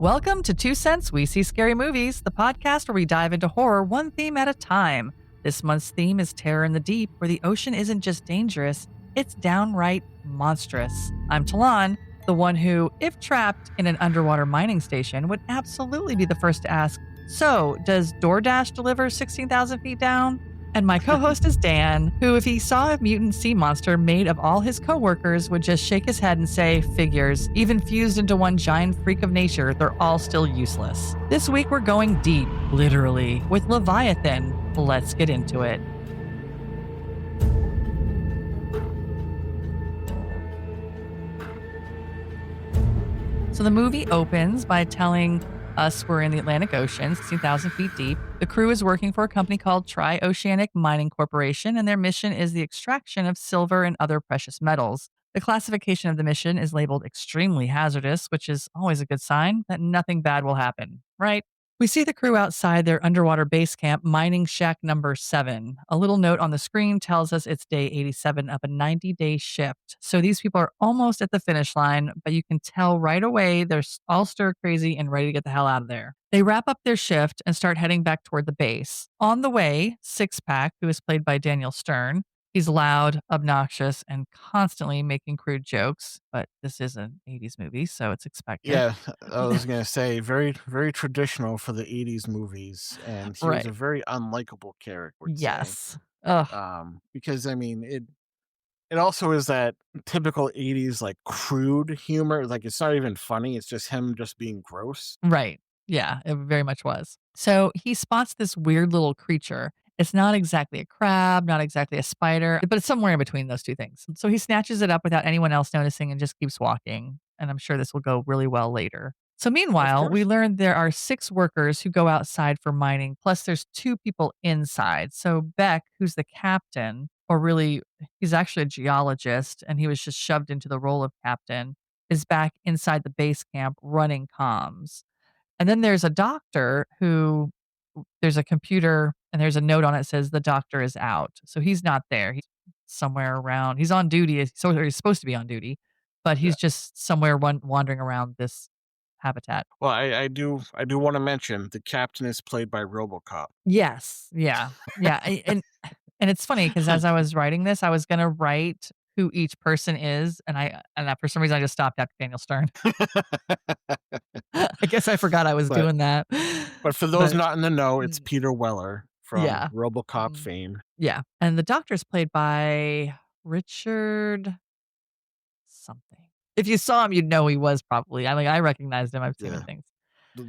Welcome to 2 Cents We See Scary Movies, the podcast where we dive into horror one theme at a time. This month's theme is Terror in the Deep, where the ocean isn't just dangerous, it's downright monstrous. I'm Talon, the one who, if trapped in an underwater mining station, would absolutely be the first to ask, so, does DoorDash deliver 16,000 feet down? And my co-host is Dan, who, if he saw a mutant sea monster made of all his coworkers, would just shake his head and say, figures, even fused into one giant freak of nature, they're all still useless. This week we're going deep, literally, with Leviathan. Let's get into it. So the movie opens by telling us we're in the Atlantic Ocean, 16,000 feet deep. The crew is working for a company called Tri-Oceanic Mining Corporation, and their mission is the extraction of silver and other precious metals. The classification of the mission is labeled extremely hazardous, which is always a good sign that nothing bad will happen, right? We see the crew outside their underwater base camp, mining shack number 7. A little note on the screen tells us it's day 87 of a 90-day shift. So these people are almost at the finish line, but you can tell right away they're all stir crazy and ready to get the hell out of there. They wrap up their shift and start heading back toward the base. On the way, Six Pack, who is played by Daniel Stern, he's loud, obnoxious, and constantly making crude jokes, but this is an 80s movie, so it's expected. Yeah, I was gonna say very, very traditional for the 80s movies, and he was Right. a very unlikable character, I would say. Yes. Ugh. Because I mean, it also is that typical 80s like crude humor. Like it's not even funny; it's just him just being gross. Right. Yeah, it very much was. So he spots this weird little creature. It's not exactly a crab, not exactly a spider, but it's somewhere in between those two things. So he snatches it up without anyone else noticing and just keeps walking. And I'm sure this will go really well later. So Of meanwhile, we course. learned there are 6 workers who go outside for mining, plus there's 2 people inside. So Beck, who's the captain, or really, he's actually a geologist, and he was just shoved into the role of captain, is back inside the base camp running comms. And then there's a doctor who there's a computer and there's a note on it that says the doctor is out. So he's not there. He's somewhere around. He's on duty. So he's supposed to be on duty, but Yeah. he's just somewhere wandering around this habitat. Well, I do want to mention the captain is played by RoboCop. Yes. Yeah. Yeah. And it's funny because as I was writing this, I was gonna write who each person is, and for some reason I just stopped after Daniel Stern. I guess I forgot I was but doing that. but for those But not in the know, it's mm, Peter Weller from yeah. RoboCop Mm. fame. Yeah, and the doctor's played by Richard something. If you saw him, you'd know he was probably. I recognized him. I've seen him in Yeah, things.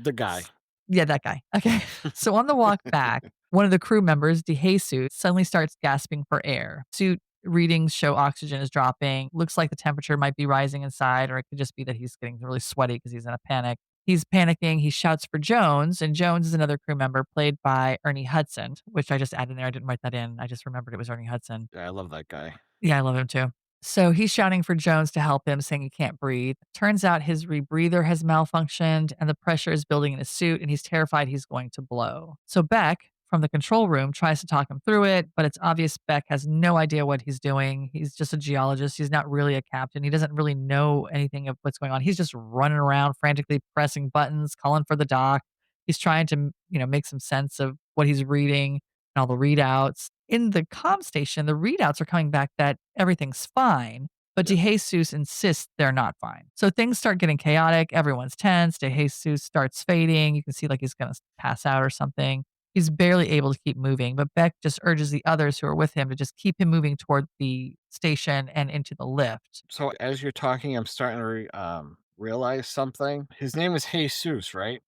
the guy. Yeah, that guy. Okay. So on the walk back, one of the crew members, DeJesus, suddenly starts gasping for air. Suit readings show oxygen is dropping. Looks like the temperature might be rising inside, or it could just be that he's getting really sweaty because he's in a panic. He's panicking. He shouts for Jones, and Jones is another crew member played by Ernie Hudson, which I just added in there. I didn't write that in. I just remembered it was Ernie Hudson. Yeah, I love that guy. Yeah, I love him too. So he's shouting for Jones to help him, saying he can't breathe. Turns out his rebreather has malfunctioned and the pressure is building in his suit, and he's terrified he's going to blow. So Beck from the control room tries to talk him through it, but it's obvious Beck has no idea what he's doing. He's just a geologist. He's not really a captain. He doesn't really know anything of what's going on. He's just running around frantically pressing buttons, calling for the doc. He's trying to, make some sense of what he's reading and all the readouts. In the comm station, the readouts are coming back that everything's fine, but Yeah. DeJesus insists they're not fine. So things start getting chaotic. Everyone's tense. DeJesus starts fading. You can see like he's going to pass out or something. He's barely able to keep moving, but Beck just urges the others who are with him to just keep him moving toward the station and into the lift. So as you're talking, I'm starting to realize something. His name is Jesus, right?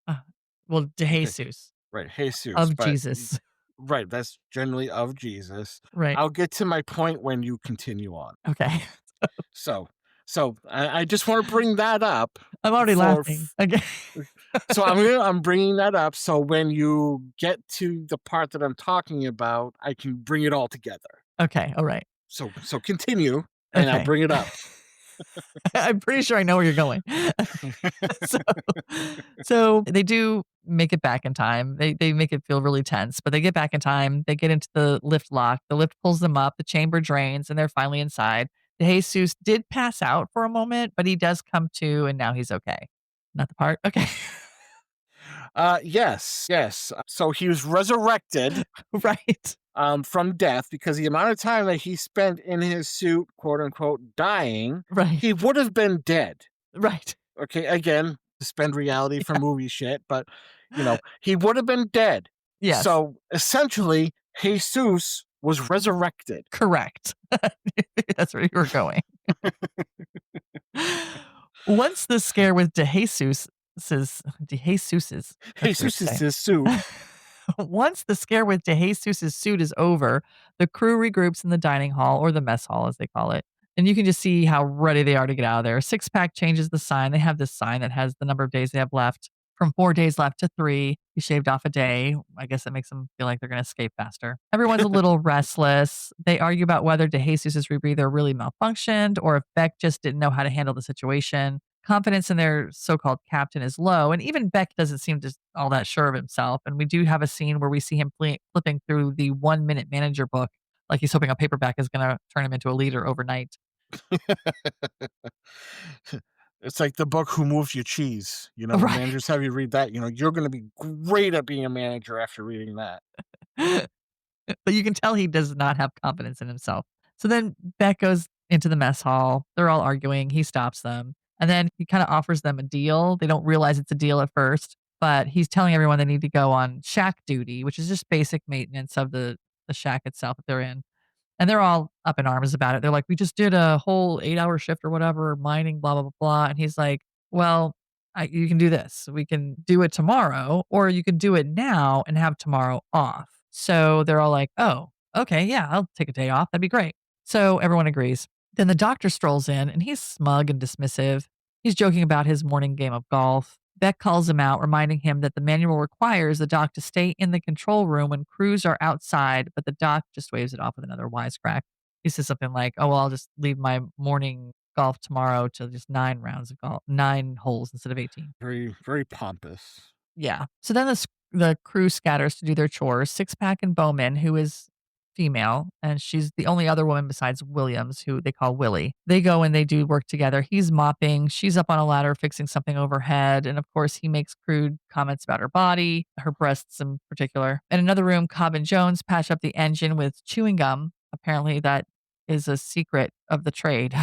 Uh, well, Okay, DeJesus right, Jesus, of but Jesus. right, that's generally of Jesus. Right. I'll get to my point when you continue on. Okay. So, so I just want to bring that up I'm already for. laughing. Okay. So I'm bringing that up so when you get to the part that I'm talking about, I can bring it all together. Okay. All right. So continue, and I'll Okay. bring it up. I'm pretty sure I know where you're going. so, so they do make it back in time. They make it feel really tense, but they get back in time. They get into the lift lock. The lift pulls them up. The chamber drains, and they're finally inside. Jesus did pass out for a moment, but he does come to, and now he's okay. Not the part? Okay. Yes, yes. So he was resurrected Right. from death because the amount of time that he spent in his suit, quote unquote, dying, Right. he would have been dead. Right. Okay, again, suspend reality for Yeah. movie shit, but he would have been dead. Yes. So essentially, Jesus was resurrected. Correct. That's where you were going. Once the scare with DeJesus's that's weird Jesus to is say. his suit. Once the scare with DeJesus's suit is over, the crew regroups in the dining hall or the mess hall as they call it. And you can just see how ready they are to get out of there. Six Pack changes the sign. They have this sign that has the number of days they have left from 4 days left to 3. He shaved off a day. I guess it makes them feel like they're going to escape faster. Everyone's a little restless. They argue about whether DeJesus's rebreather really malfunctioned or if Beck just didn't know how to handle the situation. Confidence in their so-called captain is low, and even Beck doesn't seem just all that sure of himself. And we do have a scene where we see him flipping through the 1 Minute Manager book, like he's hoping a paperback is going to turn him into a leader overnight. It's like the book Who Moves Your Cheese. When Right. managers have you read that, you're going to be great at being a manager after reading that. But you can tell he does not have confidence in himself. So then Beck goes into the mess hall. They're all arguing. He stops them. And then he kind of offers them a deal. They don't realize it's a deal at first, but he's telling everyone they need to go on shack duty, which is just basic maintenance of the shack itself that they're in. And they're all up in arms about it. They're like, "We just did a whole 8-hour shift or whatever, mining, blah, blah, blah, blah." And he's like, "Well, you can do this. We can do it tomorrow, or you can do it now and have tomorrow off." So they're all like, "Oh, okay, yeah, I'll take a day off. That'd be great." So everyone agrees. Then the doctor strolls in and he's smug and dismissive. He's joking about his morning game of golf. Beck calls him out, reminding him that the manual requires the doc to stay in the control room when crews are outside, but the doc just waves it off with another wisecrack. He says something like, "Oh, well, I'll just leave my morning golf tomorrow to just 9 rounds of golf, 9 holes instead of 18." Very, very pompous. Yeah. So then the crew scatters to do their chores. Six Pack and Bowman, who is female, and she's the only other woman besides Williams, who they call Willie. They go and they do work together. He's mopping. She's up on a ladder fixing something overhead. And of course, he makes crude comments about her body, her breasts in particular. In another room, Cobb and Jones patch up the engine with chewing gum. Apparently, that is a secret of the trade.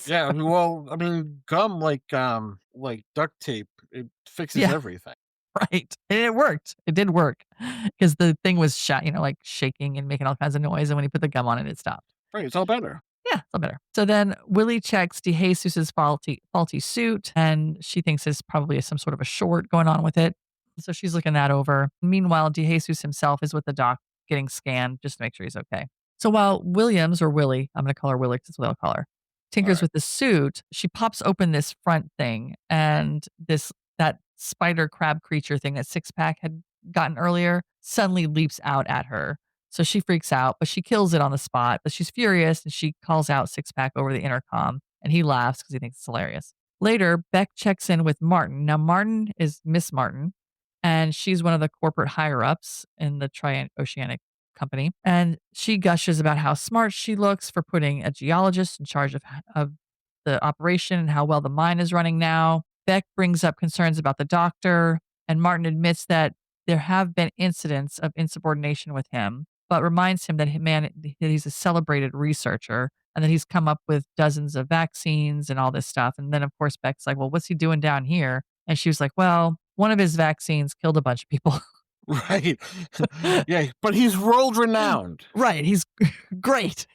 Yeah, well, I mean, gum like duct tape, it fixes Yeah. everything. Right, and it worked. It did work because the thing was like, shaking and making all kinds of noise, and when he put the gum on it, it stopped. Right, it's all better. Yeah, it's all better. So then Willie checks DeJesus's faulty suit, and she thinks there's probably some sort of a short going on with it. So she's looking that over. Meanwhile, DeJesus himself is with the doc getting scanned just to make sure he's okay. So while Williams, or Willie, I'm going to call her Willie because that's what I'll call her, tinkers Alright. with the suit, she pops open this front thing, and that spider crab creature thing that Six Pack had gotten earlier suddenly leaps out at her. So she freaks out, but she kills it on the spot. But she's furious and she calls out Six Pack over the intercom, and he laughs because he thinks it's hilarious. Later, Beck checks in with Martin. Now, Martin is Miss Martin, and she's one of the corporate higher ups in the Tri-Oceanic company. And she gushes about how smart she looks for putting a geologist in charge of the operation and how well the mine is running now. Beck brings up concerns about the doctor, and Martin admits that there have been incidents of insubordination with him, but reminds him that that he's a celebrated researcher and that he's come up with dozens of vaccines and all this stuff. And then, of course, Beck's like, "Well, what's he doing down here?" And she was like, "Well, one of his vaccines killed a bunch of people." Right. Yeah, but he's world renowned. Right. He's great.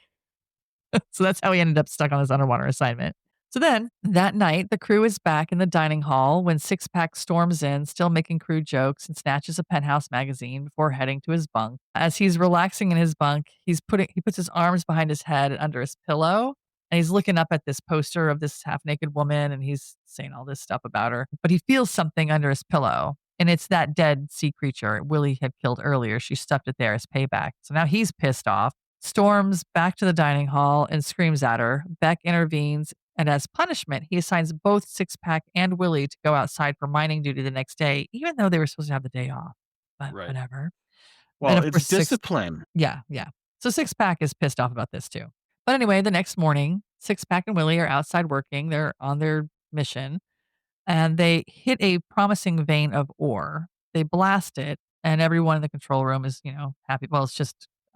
So that's how he ended up stuck on this underwater assignment. So then, that night, the crew is back in the dining hall when Six Pack storms in, still making crude jokes, and snatches a Penthouse magazine before heading to his bunk. As he's relaxing in his bunk, he puts his arms behind his head and under his pillow, and he's looking up at this poster of this half naked woman, and he's saying all this stuff about her. But he feels something under his pillow, and it's that dead sea creature Willie had killed earlier. She stuffed it there as payback. So now he's pissed off, storms back to the dining hall and screams at her. Beck intervenes, and as punishment, he assigns both Six Pack and Willie to go outside for mining duty the next day, even though they were supposed to have the day off. But Right. whatever. And Well, of it's course, discipline. yeah, yeah. So Six Pack is pissed off about this too. But anyway, the next morning, Six Pack and Willie are outside working. They're on their mission. and they hit a promising vein of ore. They blast it, and everyone in the control room is, happy. Well,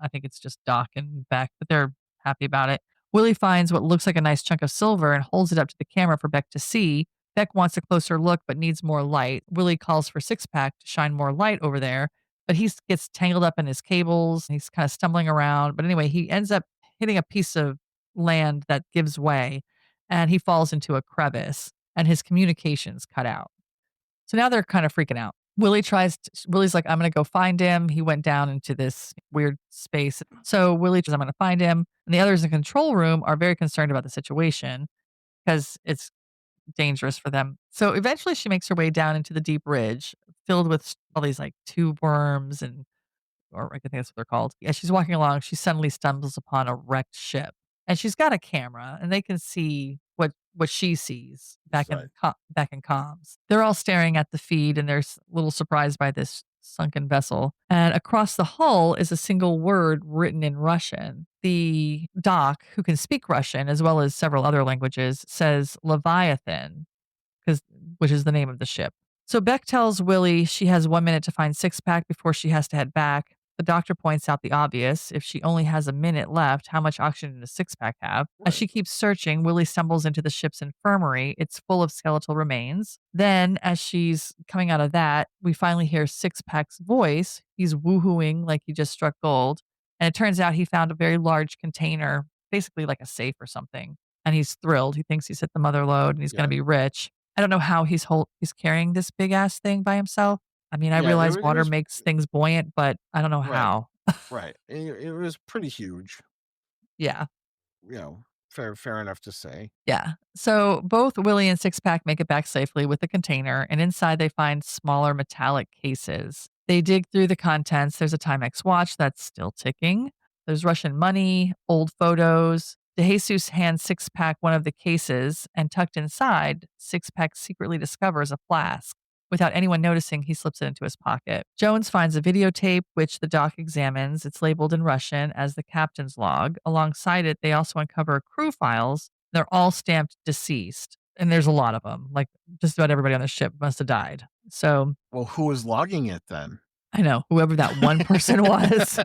I think it's just Doc and Beck, but they're happy about it. Willie finds what looks like a nice chunk of silver and holds it up to the camera for Beck to see. Beck wants a closer look but needs more light. Willie calls for Six Pack to shine more light over there, but he gets tangled up in his cables. He's kind of stumbling around. But anyway, he ends up hitting a piece of land that gives way and he falls into a crevice and his communications cut out. So now they're kind of freaking out. Willie's like, I'm going to go find him. He went down into this weird space. So Willie says, I'm going to find him. And the others in the control room are very concerned about the situation because it's dangerous for them. So eventually she makes her way down into the deep ridge filled with all these like tube worms or I think that's what they're called. As she's walking along, she suddenly stumbles upon a wrecked ship, and she's got a camera, and they can see what she sees Right. back in comms. They're all staring at the feed, and they're a little surprised by this sunken vessel. And across the hull is a single word written in Russian. The doc, who can speak Russian as well as several other languages, says Leviathan, 'cause which is the name of the ship. So Beck tells Willie she has 1 minute to find Six Pack before she has to head back. The doctor points out the obvious. If she only has a minute left, how much oxygen does Six Pack have? As Right. she keeps searching, Willie stumbles into the ship's infirmary. It's full of skeletal remains. Then, as she's coming out of that, we finally hear Six Pack's voice. He's woohooing like he just struck gold. And it turns out he found a very large container, basically like a safe or something. And he's thrilled. He thinks he's hit the mother lode and he's going Yeah. to be rich. I don't know how he's carrying this big ass thing by himself. I mean, I Yeah. realize It water was makes things buoyant, but I don't know right. how. Right. It was pretty huge. Yeah. Fair enough to say. Yeah. So both Willie and Six Pack make it back safely with the container, and inside they find smaller metallic cases. They dig through the contents. There's a Timex watch that's still ticking. There's Russian money, old photos. DeJesus hands Six Pack one of the cases, and tucked inside, Six Pack secretly discovers a flask. Without anyone noticing, he slips it into his pocket. Jones finds a videotape, which the doc examines. It's labeled in Russian as the captain's log. Alongside it, they also uncover crew files. They're all stamped deceased, and there's a lot of them. Like, just about everybody on the ship must have died. So, Well, who was logging it then? I know whoever that one person was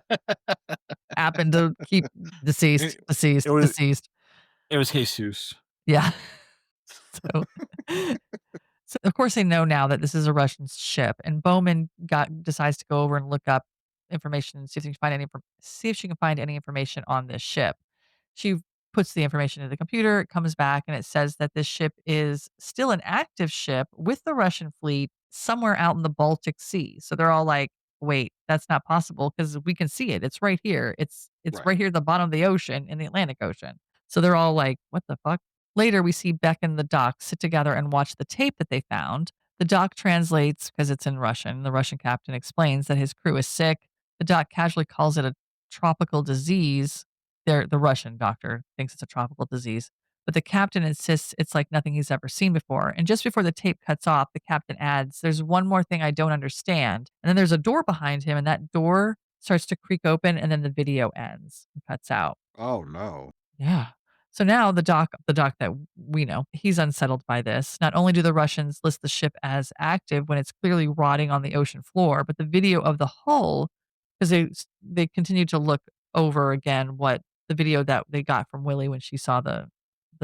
happened to keep deceased, it, deceased, it was deceased. it was Jesus. Yeah. So So, of course, they know now that this is a Russian ship, and Bowman decides to go over and look up information and see if she can find any information on this ship. She puts the information into the computer. It comes back and it says that this ship is still an active ship with the Russian fleet somewhere out in the Baltic Sea. So they're all like, "Wait, that's not possible because we can see it. It's right here. It's Right. right here at the bottom of the ocean in the Atlantic Ocean." So they're all like, "What the fuck?" Later, we see Beck and the doc sit together and watch the tape that they found. The doc translates because it's in Russian. The Russian captain explains that his crew is sick. The doc casually calls it a tropical disease. The Russian doctor thinks it's a tropical disease, but the captain insists it's like nothing he's ever seen before. And just before the tape cuts off, the captain adds, "There's one more thing I don't understand." And then there's a door behind him, and that door starts to creak open, and then the video ends and cuts out. Oh no. Yeah. So now the doc that we know, he's unsettled by this. Not only do the Russians list the ship as active when it's clearly rotting on the ocean floor, but the video of the hull, because they continue to look over again what the video that they got from Willie when she saw the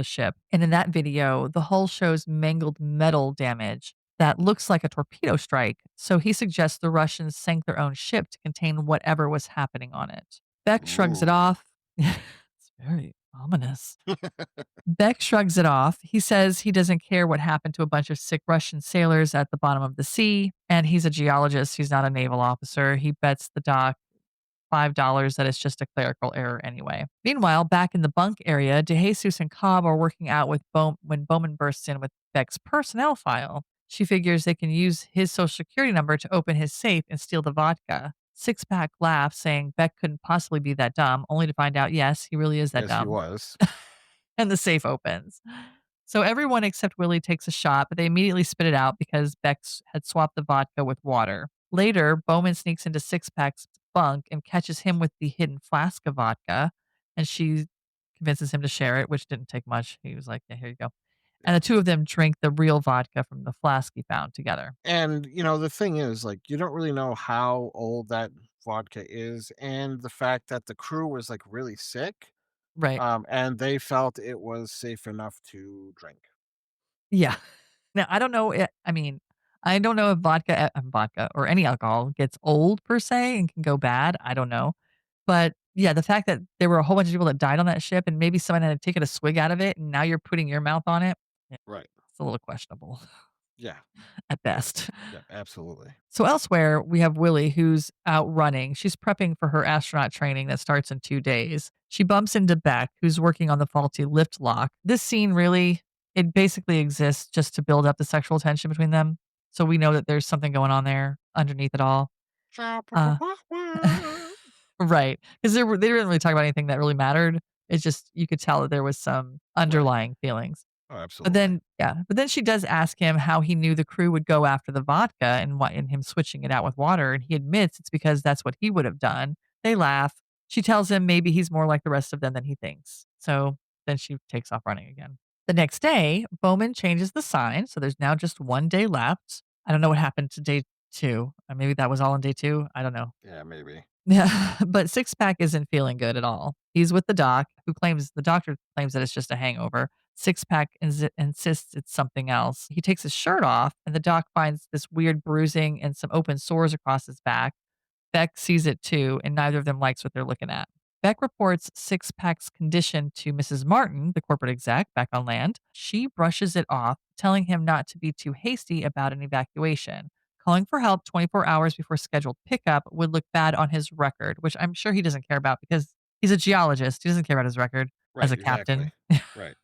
ship. And in that video, the hull shows mangled metal damage that looks like a torpedo strike. So he suggests the Russians sank their own ship to contain whatever was happening on it. Beck shrugs it Ooh. off. It's very ominous. Beck shrugs it off. He says he doesn't care what happened to a bunch of sick Russian sailors at the bottom of the sea, and he's a geologist. He's not a naval officer. He bets the doc $5 that it's just a clerical error anyway. Meanwhile, back in the bunk area, DeJesus and Cobb are working out with when Bowman bursts in with Beck's personnel file. She figures they can use his social security number to open his safe and steal the vodka. Six Pack laughs, saying Beck couldn't possibly be that dumb, only to find out, yes, he really is that Yes, he dumb. was. And the safe opens. So everyone except Willie takes a shot, but they immediately spit it out because Bex had swapped the vodka with water. Later, Bowman sneaks into Six Pack's bunk and catches him with the hidden flask of vodka, and she convinces him to share it, which didn't take much. He was like, "Yeah, here you go." And Yeah. the two of them drink the real vodka from the flask he found together. And, the thing is, like, you don't really know how old that vodka is, and the fact that the crew was, like, really sick, Right. and they felt it was safe enough to drink. Yeah. Now, I don't know, I mean, I don't know if vodka or any alcohol gets old per se and can go bad, I don't know. But, yeah, the fact that there were a whole bunch of people that died on that ship and maybe someone had taken a swig out of it and now you're putting your mouth on it, yeah, Right. it's a little questionable Yeah. at best. Yeah, absolutely. So elsewhere, we have Willie who's out running. She's prepping for her astronaut training that starts in 2 days. She bumps into Beck, who's working on the faulty lift lock. This scene really, it basically exists just to build up the sexual tension between them. So we know that there's something going on there underneath it all. Uh, right. Because they didn't really talk about anything that really mattered. It's just you could tell that there was some Right. underlying feelings. Oh, But absolutely. then yeah, but then she does ask him how he knew the crew would go after the vodka and him switching it out with water, and he admits it's because that's what he would have done. They laugh. She tells him maybe he's more like the rest of them than he thinks. So then she takes off running again. The next day, Bowman changes the sign, so there's now just 1 day left. I don't know what happened to day 2. Maybe that was all in day 2. I don't know. Yeah, maybe. Yeah, but Six Pack isn't feeling good at all. He's with the doctor claims that it's just a hangover. Six Pack insists it's something else. He takes his shirt off, and the doc finds this weird bruising and some open sores across his back. Beck sees it too, and neither of them likes what they're looking at. Beck reports Six Pack's condition to Mrs. Martin, the corporate exec, back on land. She brushes it off, telling him not to be too hasty about an evacuation. Calling for help 24 hours before scheduled pickup would look bad on his record, which I'm sure he doesn't care about because he's a geologist. He doesn't care about his record as Right, a exactly. captain. Right.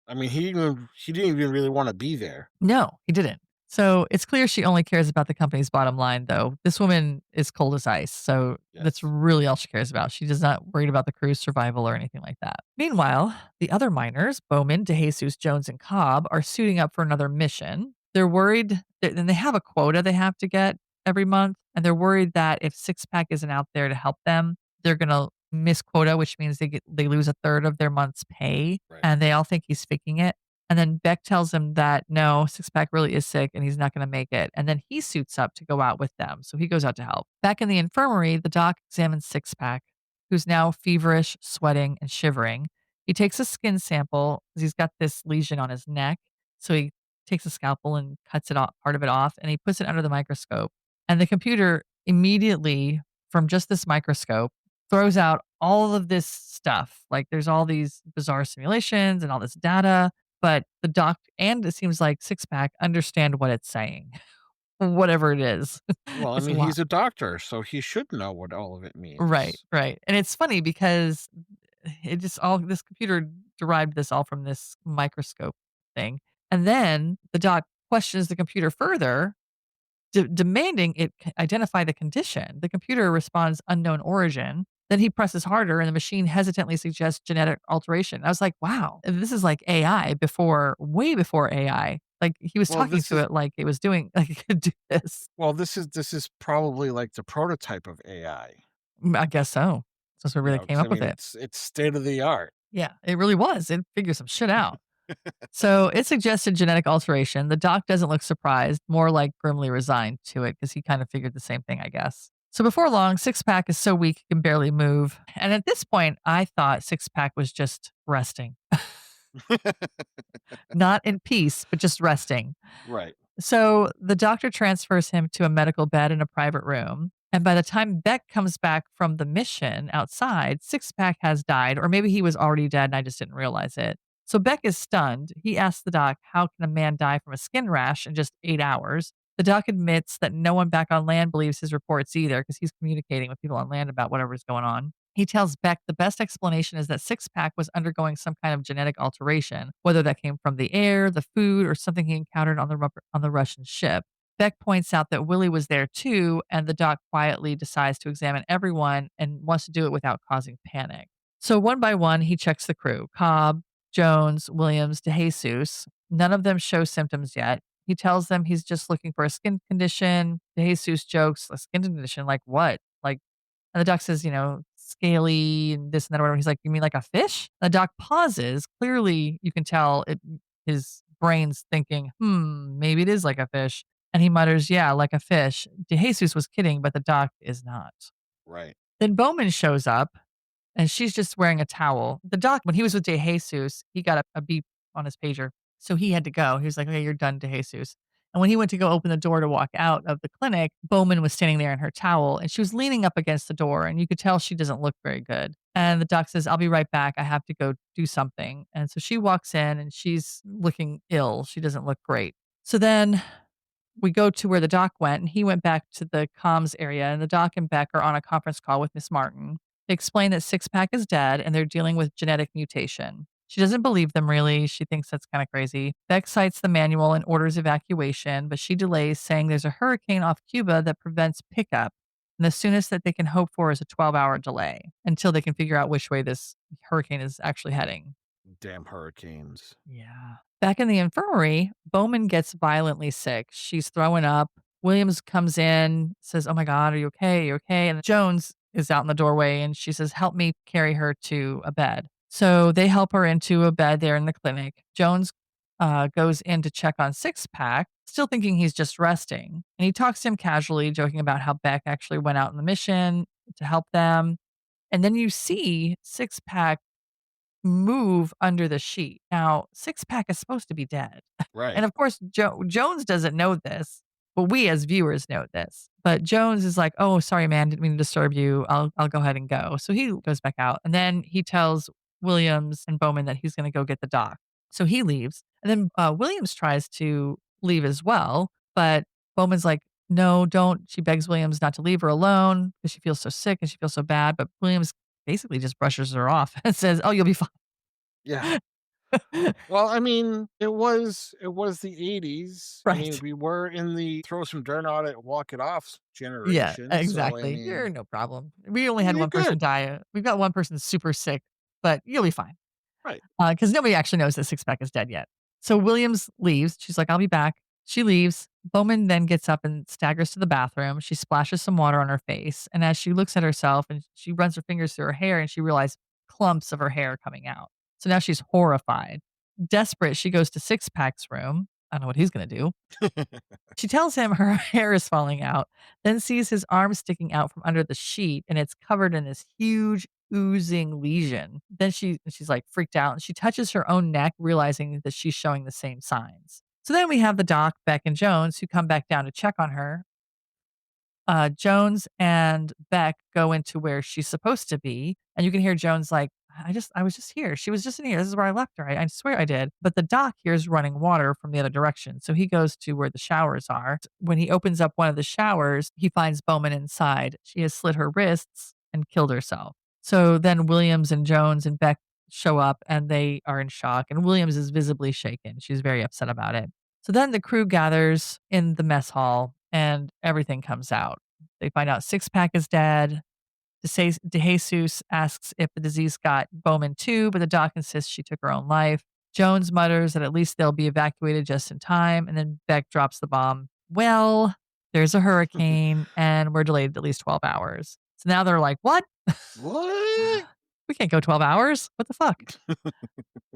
I mean, he didn't even really wanna be there. No, he didn't. So it's clear she only cares about the company's bottom line, though. This woman is cold as ice. So that's Yes. really all she cares about. She does not worry about the crew's survival or anything like that. Meanwhile, the other miners, Bowman, DeJesus, Jones, and Cobb, are suiting up for another mission. They're worried, and they have a quota they have to get every month. And they're worried that if Six Pack isn't out there to help them, they're going to miss quota, which means they lose a third of their month's pay. Right. And they all think he's faking it. And then Beck tells him that no, Six Pack really is sick and he's not going to make it. And then he suits up to go out with them. So he goes out to help. Back in the infirmary, the doc examines Six Pack, who's now feverish, sweating, and shivering. He takes a skin sample 'cause he's got this lesion on his neck. So he takes a scalpel and cuts it off, part of it off, and he puts it under the microscope. And the computer immediately, from just this microscope, throws out all of this stuff. Like there's all these bizarre simulations and all this data, but the doc and it seems like Six Pack understand what it's saying, whatever it is. Well, I It's a mean, lot. he's a doctor, so he should know what all of it Right, means. right. And it's funny because it just all this computer derived this all from this microscope thing. And then the doc questions the computer further, demanding it identify the condition. The computer responds unknown origin. Then he presses harder and the machine hesitantly suggests genetic alteration. I was like, wow, this is like AI before, way before AI. Like he was Well, talking this to is it like it was doing, like it could do this. this is probably like the prototype of AI, I guess so. That's what really came 'cause I up with mean, it. it's state of the art. Yeah, it really was. It figured some shit out. So it suggested genetic alteration. The doc doesn't look surprised, more like grimly resigned to it because he kind of figured the same thing, I guess. So before long, Six Pack is so weak he can barely move. And at this point, I thought Six Pack was just resting, not in peace, but just resting. Right. So the doctor transfers him to a medical bed in a private room. And by the time Beck comes back from the mission outside, Six Pack has died, or maybe he was already dead and I just didn't realize it. So Beck is stunned. He asks the doc, how can a man die from a skin rash in just 8 hours? The doc admits that no one back on land believes his reports either because he's communicating with people on land about whatever's going on. He tells Beck the best explanation is that Six Pack was undergoing some kind of genetic alteration, whether that came from the air, the food, or something he encountered on the Russian ship. Beck points out that Willie was there too, and the doc quietly decides to examine everyone and wants to do it without causing panic. So one by one, he checks the crew: Cobb, Jones, Williams, DeJesus. None of them show symptoms yet. He tells them he's just looking for a skin condition. DeJesus jokes, a skin condition, like what? Like, and the doc says, scaly and this and that or whatever. He's like, "You mean like a fish?" The doc pauses. Clearly, you can tell his brain's thinking, maybe it is like a fish. And he mutters, yeah, like a fish. DeJesus was kidding, but the doc is not. Right. Then Bowman shows up and she's just wearing a towel. The doc, when he was with DeJesus, he got a beep on his pager. So he had to go. He was like, okay, you're done, DeJesus. And when he went to go open the door to walk out of the clinic, Bowman was standing there in her towel and she was leaning up against the door. And you could tell she doesn't look very good. And the doc says, I'll be right back. I have to go do something. And so she walks in and she's looking ill. She doesn't look great. So then we go to where the doc went, and he went back to the comms area, and the doc and Beck are on a conference call with Miss Martin. They explain that Six Pack is dead and they're dealing with genetic mutation. She doesn't believe them really. She thinks that's kind of crazy. Beck cites the manual and orders evacuation, but she delays, saying there's a hurricane off Cuba that prevents pickup. And the soonest that they can hope for is a 12-hour delay until they can figure out which way this hurricane is actually heading. Damn hurricanes. Yeah. Back in the infirmary, Bowman gets violently sick. She's throwing up. Williams comes in, says, oh my God, are you okay? Are you okay? And Jones is out in the doorway and she says, help me carry her to a bed. So they help her into a bed there in the clinic. Jones goes in to check on Six Pack, still thinking he's just resting. And he talks to him casually, joking about how Beck actually went out on the mission to help them. And then you see Six Pack move under the sheet. Now, Six Pack is supposed to be dead. And Right. of course, Jones doesn't know this, but we as viewers know this. But Jones is like, "Oh, sorry, man, didn't mean to disturb you. I'll go ahead and go." So he goes back out, and then he tells Williams and Bowman that he's going to go get the doc. So he leaves, and then Williams tries to leave as well, but Bowman's like, "No, don't." She begs Williams not to leave her alone because she feels so sick and she feels so bad. But Williams basically just brushes her off and says, "Oh, you'll be fine." Yeah. Well, I mean, it was the 80s. I mean, Right. we were in the throw some dirt on it, walk it off Yeah, generation. So I exactly. mean, You're no problem. We only had you're one person good. die. We've got one person super sick, but you'll be fine. Right. Because nobody actually knows that Six Pack is dead yet. So Williams leaves. She's like, "I'll be back." She leaves. Bowman then gets up and staggers to the bathroom. She splashes some water on her face, and as she looks at herself and she runs her fingers through her hair, and she realizes clumps of her hair coming out. So now she's horrified. Desperate, she goes to Six Pack's room. I don't know what he's gonna do. She tells him her hair is falling out, then sees his arm sticking out from under the sheet, and it's covered in this huge oozing lesion. Then she's like freaked out and she touches her own neck, realizing that she's showing the same signs. So then we have the doc, Beck, and Jones who come back down to check on her. Jones and Beck go into where she's supposed to be, and you can hear Jones like, I was just here. She was just in here. This is where I left her. I swear I did." But the doc hears running water from the other direction. So he goes to where the showers are. When he opens up one of the showers, he finds Bowman inside. She has slit her wrists and killed herself. So then Williams and Jones and Beck show up and they are in shock. And Williams is visibly shaken. She's very upset about it. So then the crew gathers in the mess hall and everything comes out. They find out Six Pack is dead. DeJesus asks if the disease got Bowman too, but the doc insists she took her own life. Jones mutters that at least they'll be evacuated just in time, and then Beck drops the bomb. Well, there's a hurricane, and we're delayed at least 12 hours. So now they're like, what? What? We can't go 12 hours. What the fuck?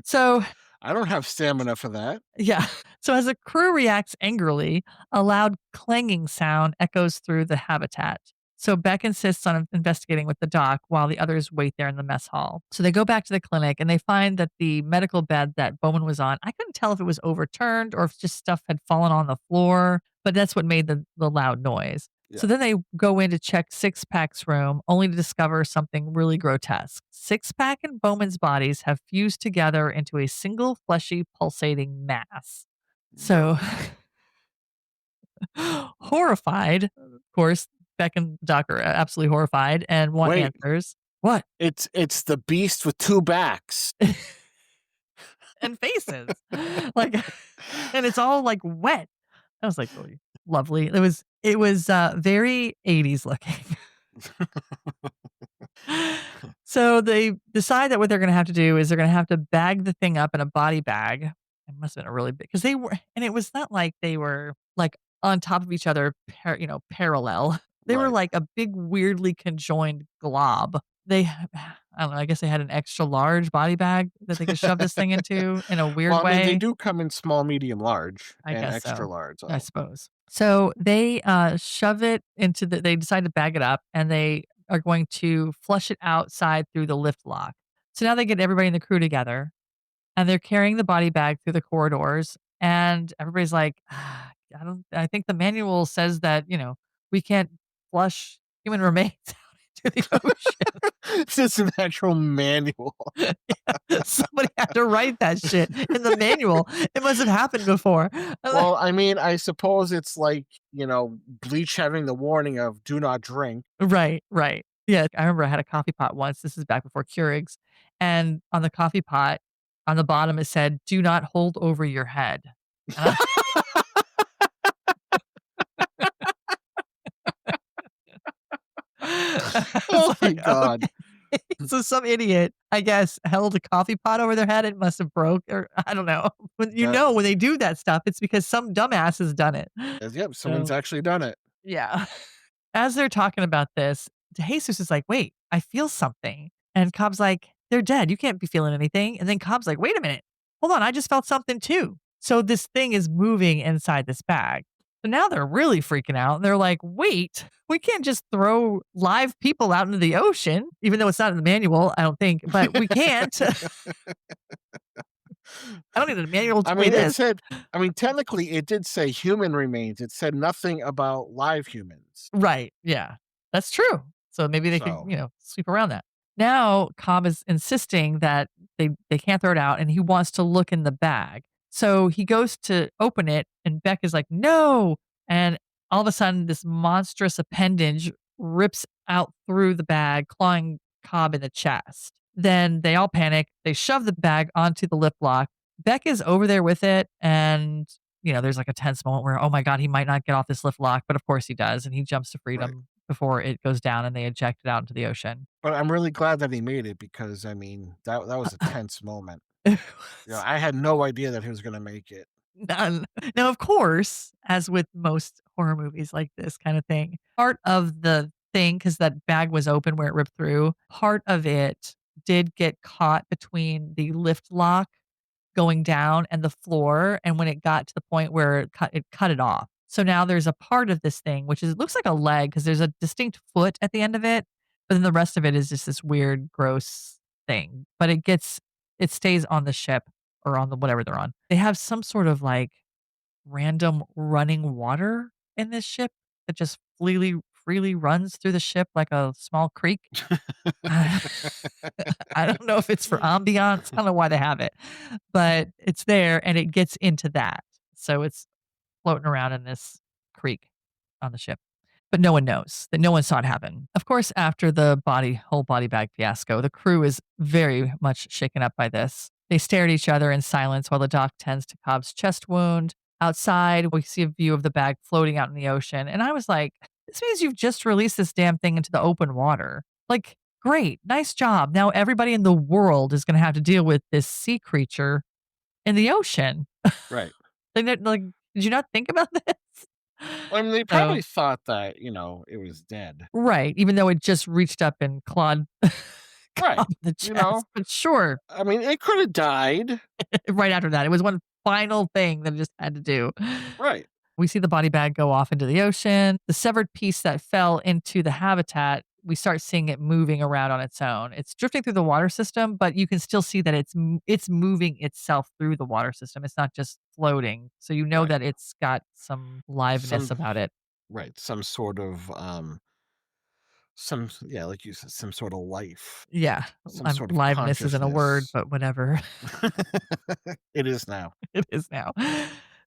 So I don't have stamina for that. yeah. So as the crew reacts angrily, a loud clanging sound echoes through the habitat. So Beck insists on investigating with the doc while the others wait there in the mess hall. So they go back to the clinic and they find that the medical bed that Bowman was on, I couldn't tell if it was overturned or if just stuff had fallen on the floor, but that's what made the loud noise. Yeah. So then they go in to check Six Pack's room, only to discover something really grotesque. Six Pack and Bowman's bodies have fused together into a single fleshy, pulsating mass. So, No. horrified, of course, Beck and Doc are absolutely horrified and want Wait, answers. What? it's the beast with two backs. And faces. Like, and it's all like wet. I was like, really lovely. It was very 80s looking. So they decide that what they're gonna have to do is they're gonna have to bag the thing up in a body bag. It must have been a really big because they were, and it was not like they were like on top of each other, parallel. They were Right. like a big, weirdly conjoined glob. They, I don't know, I guess they had an extra large body bag that they could shove this thing into in a weird Well, I mean, they way. do come in small, medium, large, I and guess extra so, large, I so suppose. So they, shove it into they decide to bag it up, and they are going to flush it outside through the lift lock. So now they get everybody in the crew together, and they're carrying the body bag through the corridors, and everybody's like, "Ah, I think the manual says that, we can't flush human remains out into the ocean." it's just an actual manual. Somebody had to write that shit in the manual. It must have happened before. I'm like, Well, I mean, I suppose it's like, Bleach having the warning of "do not drink." right, right. Yeah, I remember I had a coffee pot once. This is back before Keurigs, and on the coffee pot, on the bottom, it said, "Do not hold over your head." And I was Oh my like, god. "Okay." So some idiot, I guess, held a coffee pot over their head, it must have broke, or I don't know. That When they do that stuff, it's because some dumbass has done it. yep, someone's So, actually done it. yeah. As they're talking about this, Jesus is like, "Wait, I feel something." And Cobb's like, "They're dead. You can't be feeling anything." And then Cobb's like, "Wait a minute. Hold on. I just felt something too." So this thing is moving inside this bag. So now they're really freaking out. They're like, "Wait, we can't just throw live people out into the ocean, even though it's not in the manual, I don't think, but we can't." I don't need a manual to I tell me mean, this. technically, it did say human remains. It said nothing about live humans. Right, yeah. That's true. So maybe they could, So, sweep around that. Now, Cobb is insisting that they can't throw it out, and he wants to look in the bag. So he goes to open it, and Beck is like, "No!" And all of a sudden, this monstrous appendage rips out through the bag, clawing Cobb in the chest. Then they all panic. They shove the bag onto the lip lock. Beck is over there with it, and there's like a tense moment where, oh my God, he might not get off this lift lock, but of course he does. And he jumps to right. freedom before it goes down and they eject it out into the ocean. But I'm really glad that he made it because, I mean, that was a tense moment. It was I had no idea that he was gonna make it. none. Now, of course, as with most horror movies like this kind of thing, part of the thing, because that bag was open where it ripped through, part of it did get caught between the lift lock going down and the floor, and when it got to the point where it cut it off. So now there's a part of this thing, which is looks like a leg because there's a distinct foot at the end of it, but then the rest of it is just this weird, gross thing. But it stays on the ship or on the whatever they're on. They have some sort of like random running water in this ship that just freely runs through the ship like a small creek. I don't know if it's for ambiance. I don't know why they have it, but it's there and it gets into that. So it's floating around in this creek on the ship. But no one knows that no one saw it happen. Of course, after the whole body bag fiasco, the crew is very much shaken up by this. They stare at each other in silence while the doc tends to Cobb's chest wound. Outside, we see a view of the bag floating out in the ocean. And I was like, this means you've just released this damn thing into the open water. Like, great, nice job. Now everybody in the world is going to have to deal with this sea creature in the ocean. Right. Like, did you not think about this? Well, I mean, they So probably thought that, it was dead. right, even though it just reached up and clawed Right. Cobb in the You know? chest, but sure, I mean, it coulda died. right after that, it was one final thing that it just had to do. Right. We see the body bag go off into the ocean. The severed piece that fell into the habitat, we start seeing it moving around on its own. It's drifting through the water system, but you can still see that it's moving itself through the water system. It's not just floating. So you know Right. that it's got some liveness Some about it. right, some sort of, yeah, like you said, some sort of life, Yeah, some sort of liveness isn't a word, consciousness. but whatever. It is now. It is now.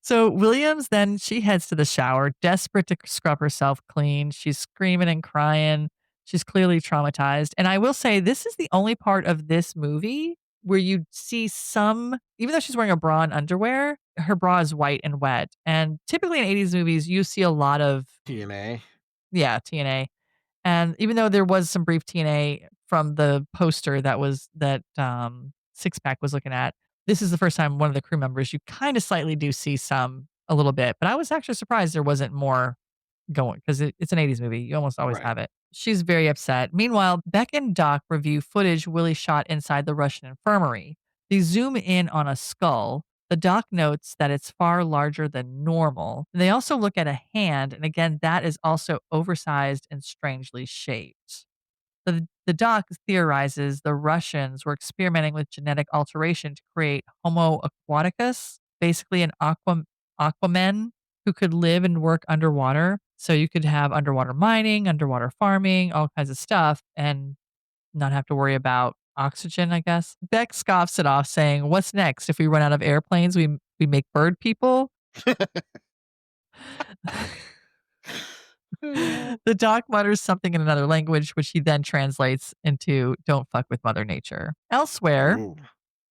So Williams then she heads to the shower, desperate to scrub herself clean. She's screaming and crying. She's clearly traumatized. And I will say this is the only part of this movie where you see some, even though she's wearing a bra and underwear, her bra is white and wet. And typically in 80s movies, you see a lot of, TNA. yeah, TNA. And even though there was some brief TNA from the poster that Six Pack was looking at, this is the first time one of the crew members you kind of slightly do see some a little bit. But I was actually surprised there wasn't more going because it's an 80s movie. You almost always Right. have it. She's very upset. Meanwhile, Beck and Doc review footage Willie shot inside the Russian infirmary. They zoom in on a skull. The doc notes that it's far larger than normal. They also look at a hand, and again, that is also oversized and strangely shaped. The doc theorizes the Russians were experimenting with genetic alteration to create Homo aquaticus, basically an aquaman who could live and work underwater. So you could have underwater mining, underwater farming, all kinds of stuff, and not have to worry about oxygen, I guess. Beck scoffs it off, saying, "What's next? If we run out of airplanes, we make bird people." The doc mutters something in another language, which he then translates into "Don't fuck with Mother Nature." Elsewhere, Ooh.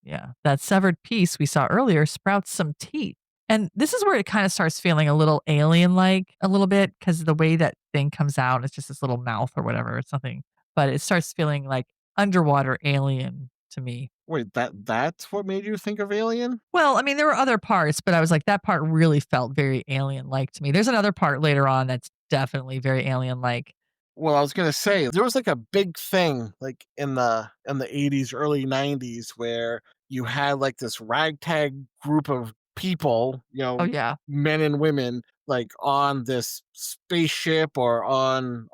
yeah, that severed piece we saw earlier sprouts some teeth. And this is where it kind of starts feeling a little alien like a little bit because the way that thing comes out, it's just this little mouth or whatever. It's nothing, but it starts feeling like underwater alien to me. Wait, that's what made you think of Alien? Well, I mean, there were other parts, but I was like, that part really felt very alien like to me. There's another part later on that's definitely very alien like. Well, I was gonna say, there was, like, a big thing, like, in the '80s, early '90s where you had, like, this ragtag group of people, Oh, yeah. men and women, like, on this spaceship or on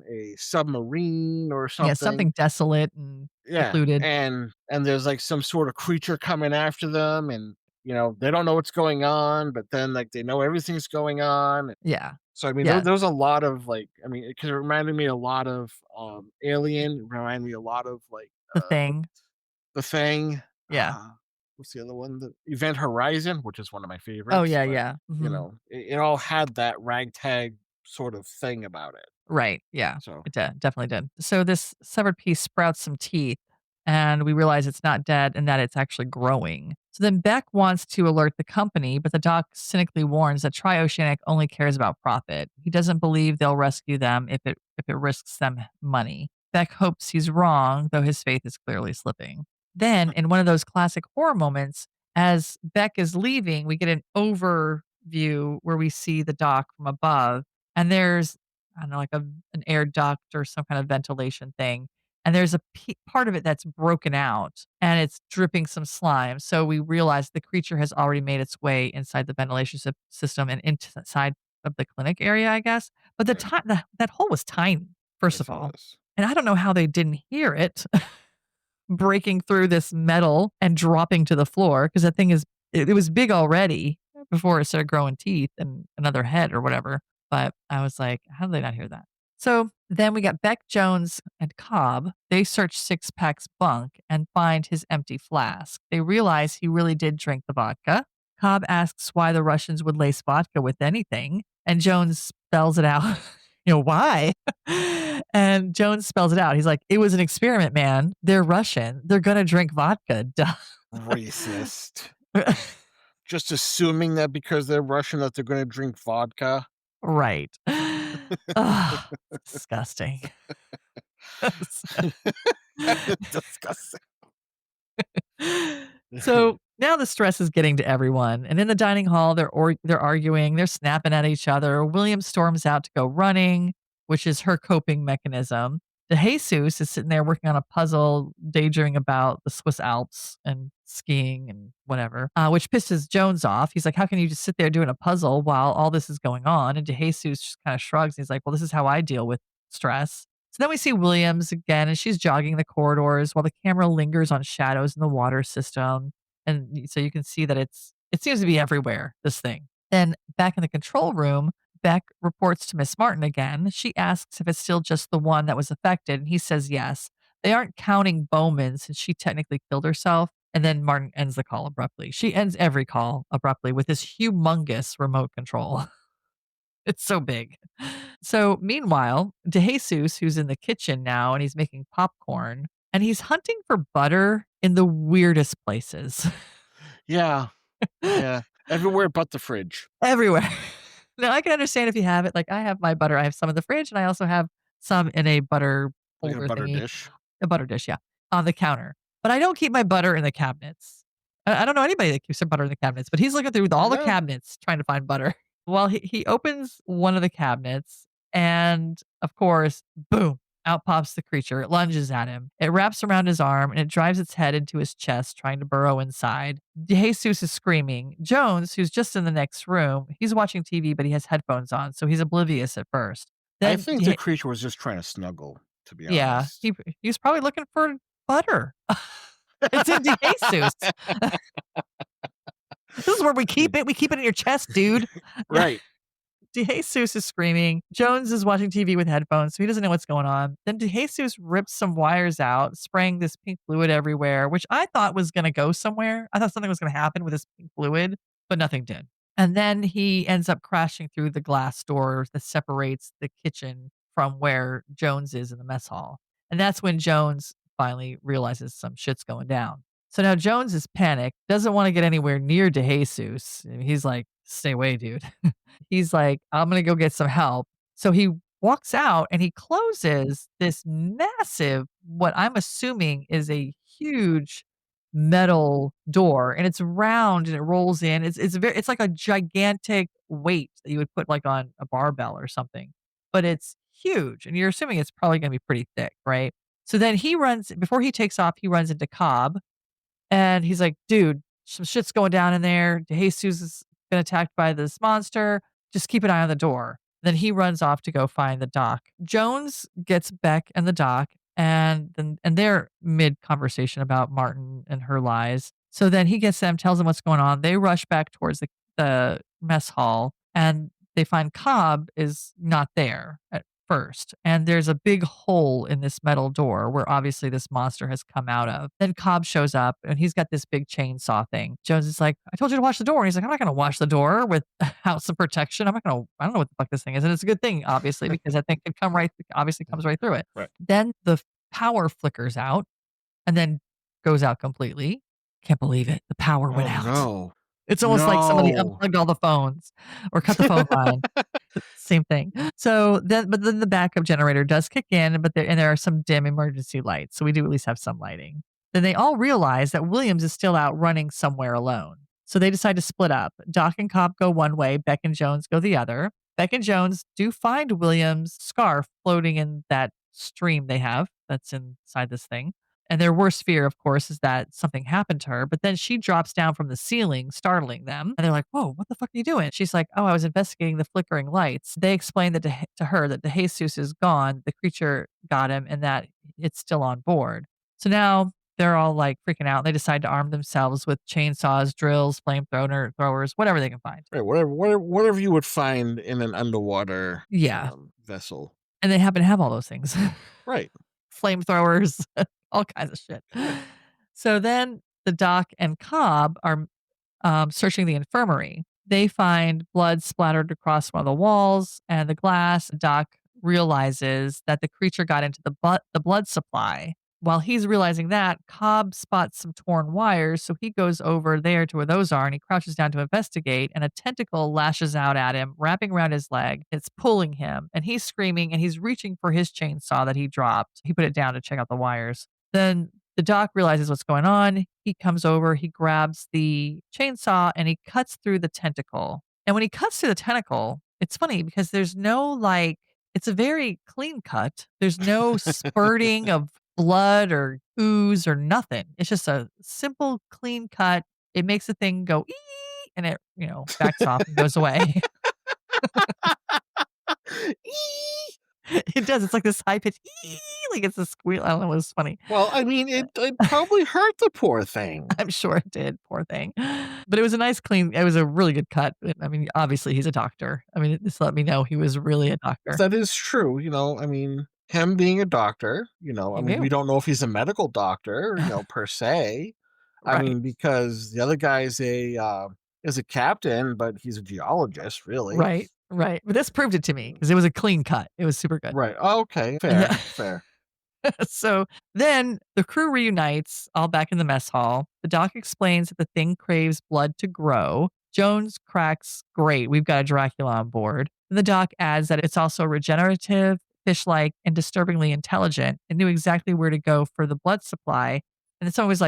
a submarine or Yeah, something. something desolate and Yeah, secluded. and there's, like, some sort of creature coming after them, and, they don't know what's going on, but then, like, they know everything's going on. Yeah. So, I mean, Yeah. there was a lot of, like, I mean, it 'cause it reminded me a lot of, Alien, it reminded me a lot of, like, The Thing. The Thing, Yeah. what's the other one? The Event Horizon, which is one of my Oh, favorites, yeah, but, yeah. Mhm. it all had that ragtag sort of thing about it, Right, yeah. so It definitely did. So this severed piece sprouts some teeth, and we realize it's not dead and that it's actually growing. So then Beck wants to alert the company, but the doc cynically warns that Trioceanic only cares about profit. He doesn't believe they'll rescue them if it risks them money. Beck hopes he's wrong, though his faith is clearly slipping. Then, in one of those classic horror moments, as Beck is leaving, we get an overview where we see the dock from above, and there's I don't know, like an air duct or some kind of ventilation thing. And there's a part of it that's broken out and it's dripping some slime. So we realize the creature has already made its way inside the ventilation system and inside of the clinic area, I guess. But right, that hole was tiny, first yes, of it all. was. And I don't know how they didn't hear it breaking through this metal and dropping to the floor because that thing it was big already before it started growing teeth and another head or whatever. But I was like, how did they not hear that? So then we got Beck, Jones, and Cobb. They search Six Pack's bunk and find his empty flask. They realize he really did drink the vodka. Cobb asks why the Russians would lace vodka with anything, and Jones spells it out. Why? And Jones spells it out. He's like, it was an experiment, man. They're Russian. They're going to drink vodka. Duh. Racist. Just assuming that because they're Russian that they're gonna drink vodka. Right. Ugh, disgusting. Disgusting. So now the stress is getting to everyone. And in the dining hall, they're arguing, they're snapping at each other. William storms out to go running, which is her coping mechanism. DeJesus is sitting there working on a puzzle, daydreaming about the Swiss Alps and skiing and whatever, which pisses Jones off. He's like, how can you just sit there doing a puzzle while all this is going on? And DeJesus just kind of shrugs. He's like, well, this is how I deal with stress. So then we see Williams again, and she's jogging the corridors while the camera lingers on shadows in the water system. And so you can see that it seems to be everywhere, this thing. Then back in the control room, Beck reports to Miss Martin again. She asks if it's still just the one that was affected, and he says yes. They aren't counting Bowman since she technically killed herself. And then Martin ends the call abruptly. She ends every call abruptly with this humongous remote control. It's so big. So meanwhile, DeJesus, who's in the kitchen now and he's making popcorn and he's hunting for butter in the weirdest places. Yeah, yeah, everywhere but the fridge. Everywhere. Now I can understand if you have it. Like I have my butter. I have some in the fridge and I also have some in a butter Like a holder butter thingy, dish. a butter dish, yeah, on the counter. But I don't keep my butter in the cabinets. I don't know anybody that keeps their butter in the cabinets, but he's looking through all the No, cabinets trying to find butter. Well, he opens one of the cabinets, and of course, boom, out pops the creature. It lunges at him. It wraps around his arm and it drives its head into his chest, trying to burrow inside. Jesus is screaming. Jones, who's just in the next room, he's watching TV, but he has headphones on, so he's oblivious at first. I Then, think the creature was just trying to snuggle, to be yeah, honest. he was probably looking for butter. It's in Jesus. This is where we keep it. We keep it in your chest, dude. Yeah. Right. DeJesus is screaming. Jones is watching TV with headphones, so he doesn't know what's going on. Then DeJesus rips some wires out, spraying this pink fluid everywhere, which I thought was going to go somewhere. I thought something was going to happen with this pink fluid, but nothing did. And then he ends up crashing through the glass door that separates the kitchen from where Jones is in the mess hall. And that's when Jones finally realizes some shit's going down. So now Jones is panicked, doesn't want to get anywhere near DeJesus. He's like, stay away, dude. He's like, I'm going to go get some help. So he walks out and he closes this massive, what I'm assuming is a huge metal door, and it's round and it rolls in. It's like a gigantic weight that you would put like on a barbell or something, but it's huge. And you're assuming it's probably going to be pretty thick, right? So then he runs, before he takes off, he runs into Cobb and he's like, dude, some shit's going down in there. Jesus has been attacked by this monster. Just keep an eye on the door. Then he runs off to go find the doc. Jones gets Beck and the doc, and they're mid conversation about Martin and her lies. So then he gets them, tells them what's going on. They rush back towards the mess hall, and they find Cobb is not there at first. And there's a big hole in this metal door where obviously this monster has come out of. Then Cobb shows up and he's got this big chainsaw thing. Jones is like, I told you to watch the door. And he's like, I'm not going to watch the door without some protection. I don't know what the fuck this thing is. And it's a good thing, obviously, because that thing could come right, obviously comes right through it. Right. Then the power flickers out and then goes out completely. Can't believe it. The power went Oh, out. no. It's almost like somebody No. unplugged all the phones or cut the phone line. Same thing. So then the backup generator does kick in, but there are some dim emergency lights. So we do at least have some lighting. Then they all realize that Williams is still out running somewhere alone. So they decide to split up. Doc and Cobb go one way, Beck and Jones go the other. Beck and Jones do find Williams' scarf floating in that stream they have that's inside this thing. And their worst fear, of course, is that something happened to her. But then she drops down from the ceiling, startling them. And they're like, whoa, what the fuck are you doing? She's like, oh, I was investigating the flickering lights. They explain that to her that the Jesus is gone, the creature got him, and that it's still on board. So now they're all like freaking out. They decide to arm themselves with chainsaws, drills, throwers, whatever they can find. Right, whatever you would find in an underwater, Yeah. vessel. And they happen to have all those things. Right. Flamethrowers, all kinds of shit. So then the doc and Cobb are searching the infirmary. They find blood splattered across one of the walls and the glass. Doc realizes that the creature got into the blood supply. While he's realizing that, Cobb spots some torn wires, so he goes over there to where those are and he crouches down to investigate, and a tentacle lashes out at him, wrapping around his leg. It's pulling him, and he's screaming, and he's reaching for his chainsaw that he dropped. He put it down to check out the wires. Then the doc realizes what's going on. He comes over, he grabs the chainsaw, and he cuts through the tentacle. And when he cuts through the tentacle, it's funny because there's no it's a very clean cut. There's no spurting of blood or ooze or nothing. It's just a simple, clean cut. It makes the thing go ee, and it, backs off and goes away. It does. It's like this high pitch, like it's a squeal. I don't know. It was funny. Well, I mean, it probably hurt the poor thing. I'm sure it did. Poor thing. But it was a nice, clean. It was a really good cut. I mean, obviously he's a doctor. I mean, this let me know he was really a doctor. That is true. I mean, him being a doctor, I mean, we don't know if he's a medical doctor, per se. I Right. mean, because the other guy is a captain, but he's a geologist, really. Right. Right. But this proved it to me because it was a clean cut. It was super good. Right. Okay. Fair. Yeah. Fair. So then the crew reunites, all back in the mess hall. The doc explains that the thing craves blood to grow. Jones cracks, great, we've got a Dracula on board. And the doc adds that it's also regenerative, fish-like, and disturbingly intelligent. It knew exactly where to go for the blood supply. And it's always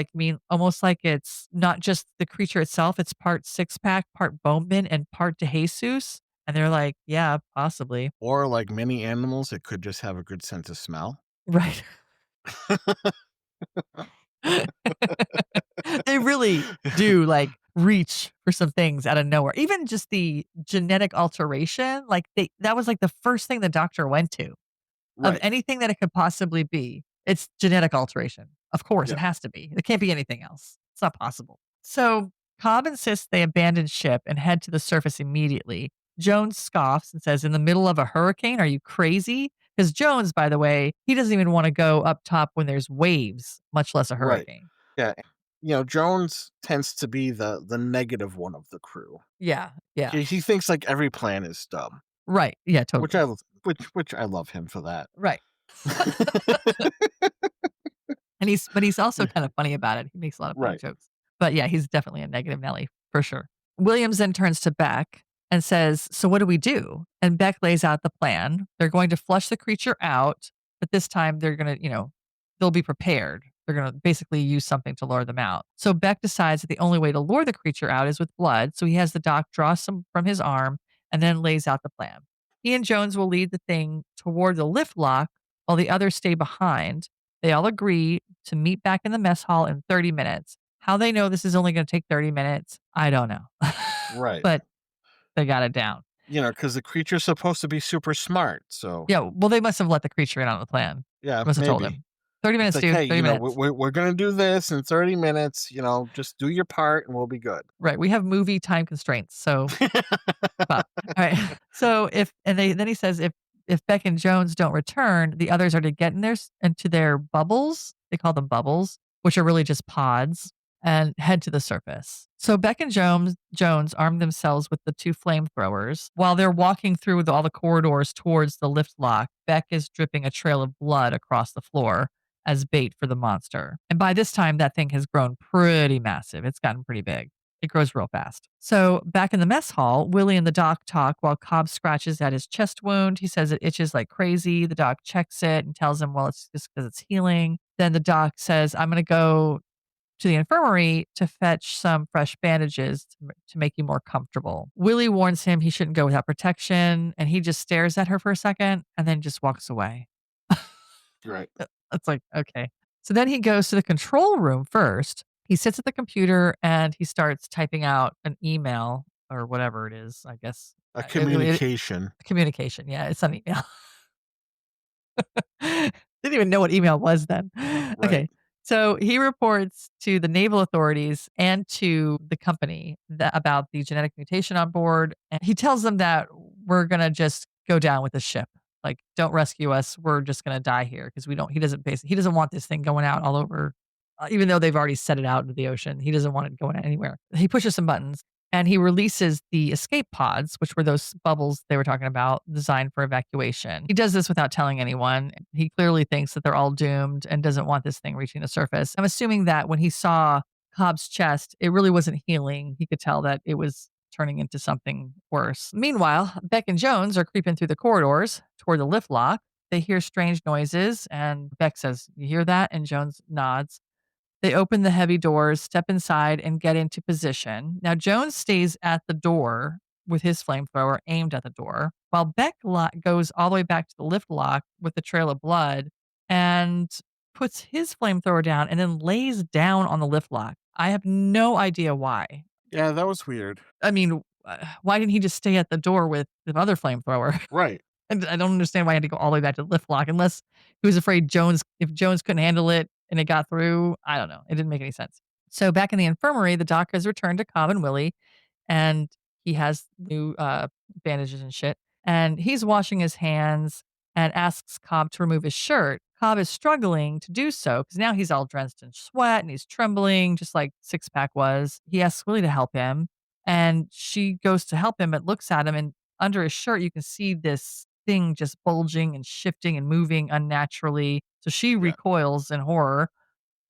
almost like it's not just the creature itself, it's part six-pack, part Bowman, and part DeJesus. And they're like, "Yeah, possibly." Or like many animals, it could just have a good sense of smell. Right. They really do, like, reach for some things out of nowhere. Even just the genetic alteration, like, that was, like, the first thing the doctor went to. Of Right. anything that it could possibly be, it's genetic alteration. Of course, it Yeah. has to be. It can't be anything else. It's not possible. So, Cobb insists they abandon ship and head to the surface immediately. Jones scoffs and says, "In the middle of a hurricane? Are you crazy?" Because Jones, by the way, he doesn't even want to go up top when there's waves, much less a Right. hurricane. Yeah. Jones tends to be the negative one of the crew. Yeah, yeah. He thinks like every plan is dumb, Right. Yeah, which totally. which I love him for that. Right. And he's also kind of funny about it. He makes a lot of funny Right. jokes. But yeah, he's definitely a negative Nelly for sure. Williams then turns to Beck and says, "So what do we do?" And Beck lays out the plan. They're going to flush the creature out, but this time they're going to, they'll be prepared. They're going to basically use something to lure them out. So Beck decides that the only way to lure the creature out is with blood. So he has the doc draw some from his arm and then lays out the plan. He and Jones will lead the thing toward the lift lock while the others stay behind. They all agree to meet back in the mess hall in 30 minutes. How they know this is only going to take 30 minutes, I don't know. Right. But they got it down. Because the creature's supposed to be super smart. So Yeah, well, they must have let the creature in on the plan. yeah, Must have told maybe him. 30 it's minutes, like, dude. hey, 30 minutes. we're gonna do this in 30 minutes. Just do your part and we'll be good. Right. We have movie time constraints. So, but all right. So if and they then he says if Beck and Jones don't return, the others are to get into their bubbles. They call them bubbles, which are really just pods, and head to the surface. So Beck and Jones arm themselves with the two flamethrowers. While they're walking through all the corridors towards the lift lock, Beck is dripping a trail of blood across the floor as bait for the monster. And by this time, that thing has grown pretty massive. It's gotten pretty big. It grows real fast. So back in the mess hall, Willie and the doc talk while Cobb scratches at his chest wound. He says it itches like crazy. The doc checks it and tells him, well, it's just because it's healing. Then the doc says, I'm going to go to the infirmary to fetch some fresh bandages to make you more comfortable. Willie warns him he shouldn't go without protection, and he just stares at her for a second and then just walks away. Right. It's like, okay. So then he goes to the control room first. He sits at the computer and he starts typing out an email or whatever it is, I guess. A It communication. communication. Yeah, it's an email. Didn't even know what email was then. Right. Okay. So he reports to the naval authorities and to the company about the genetic mutation on board. And he tells them that we're going to just go down with the ship. Like, don't rescue us. We're just going to die here because he doesn't want this thing going out all over, even though they've already set it out into the ocean. He doesn't want it going anywhere. He pushes some buttons and he releases the escape pods, which were those bubbles they were talking about, designed for evacuation. He does this without telling anyone. He clearly thinks that they're all doomed and doesn't want this thing reaching the surface. I'm assuming that when he saw Cobb's chest, it really wasn't healing. He could tell that it was turning into something worse. Meanwhile, Beck and Jones are creeping through the corridors toward the lift lock. They hear strange noises, and Beck says, "You hear that?" And Jones nods. They open the heavy doors, step inside, and get into position. Now, Jones stays at the door with his flamethrower aimed at the door, while Beck goes all the way back to the lift lock with the trail of blood and puts his flamethrower down and then lays down on the lift lock. I have no idea why. Yeah, that was weird. I mean, why didn't he just stay at the door with the other flamethrower? Right. And I don't understand why he had to go all the way back to the lift lock unless he was afraid if Jones couldn't handle it and it got through. I don't know. It didn't make any sense. So back in the infirmary, the doc has returned to Cobb and Willie, and he has new bandages and shit. And he's washing his hands and asks Cobb to remove his shirt. Cobb is struggling to do so because now he's all drenched in sweat and he's trembling, just like Six Pack was. He asks Willie to help him, and she goes to help him, but looks at him, and under his shirt, you can see this thing just bulging and shifting and moving unnaturally. So she Yeah. recoils in horror,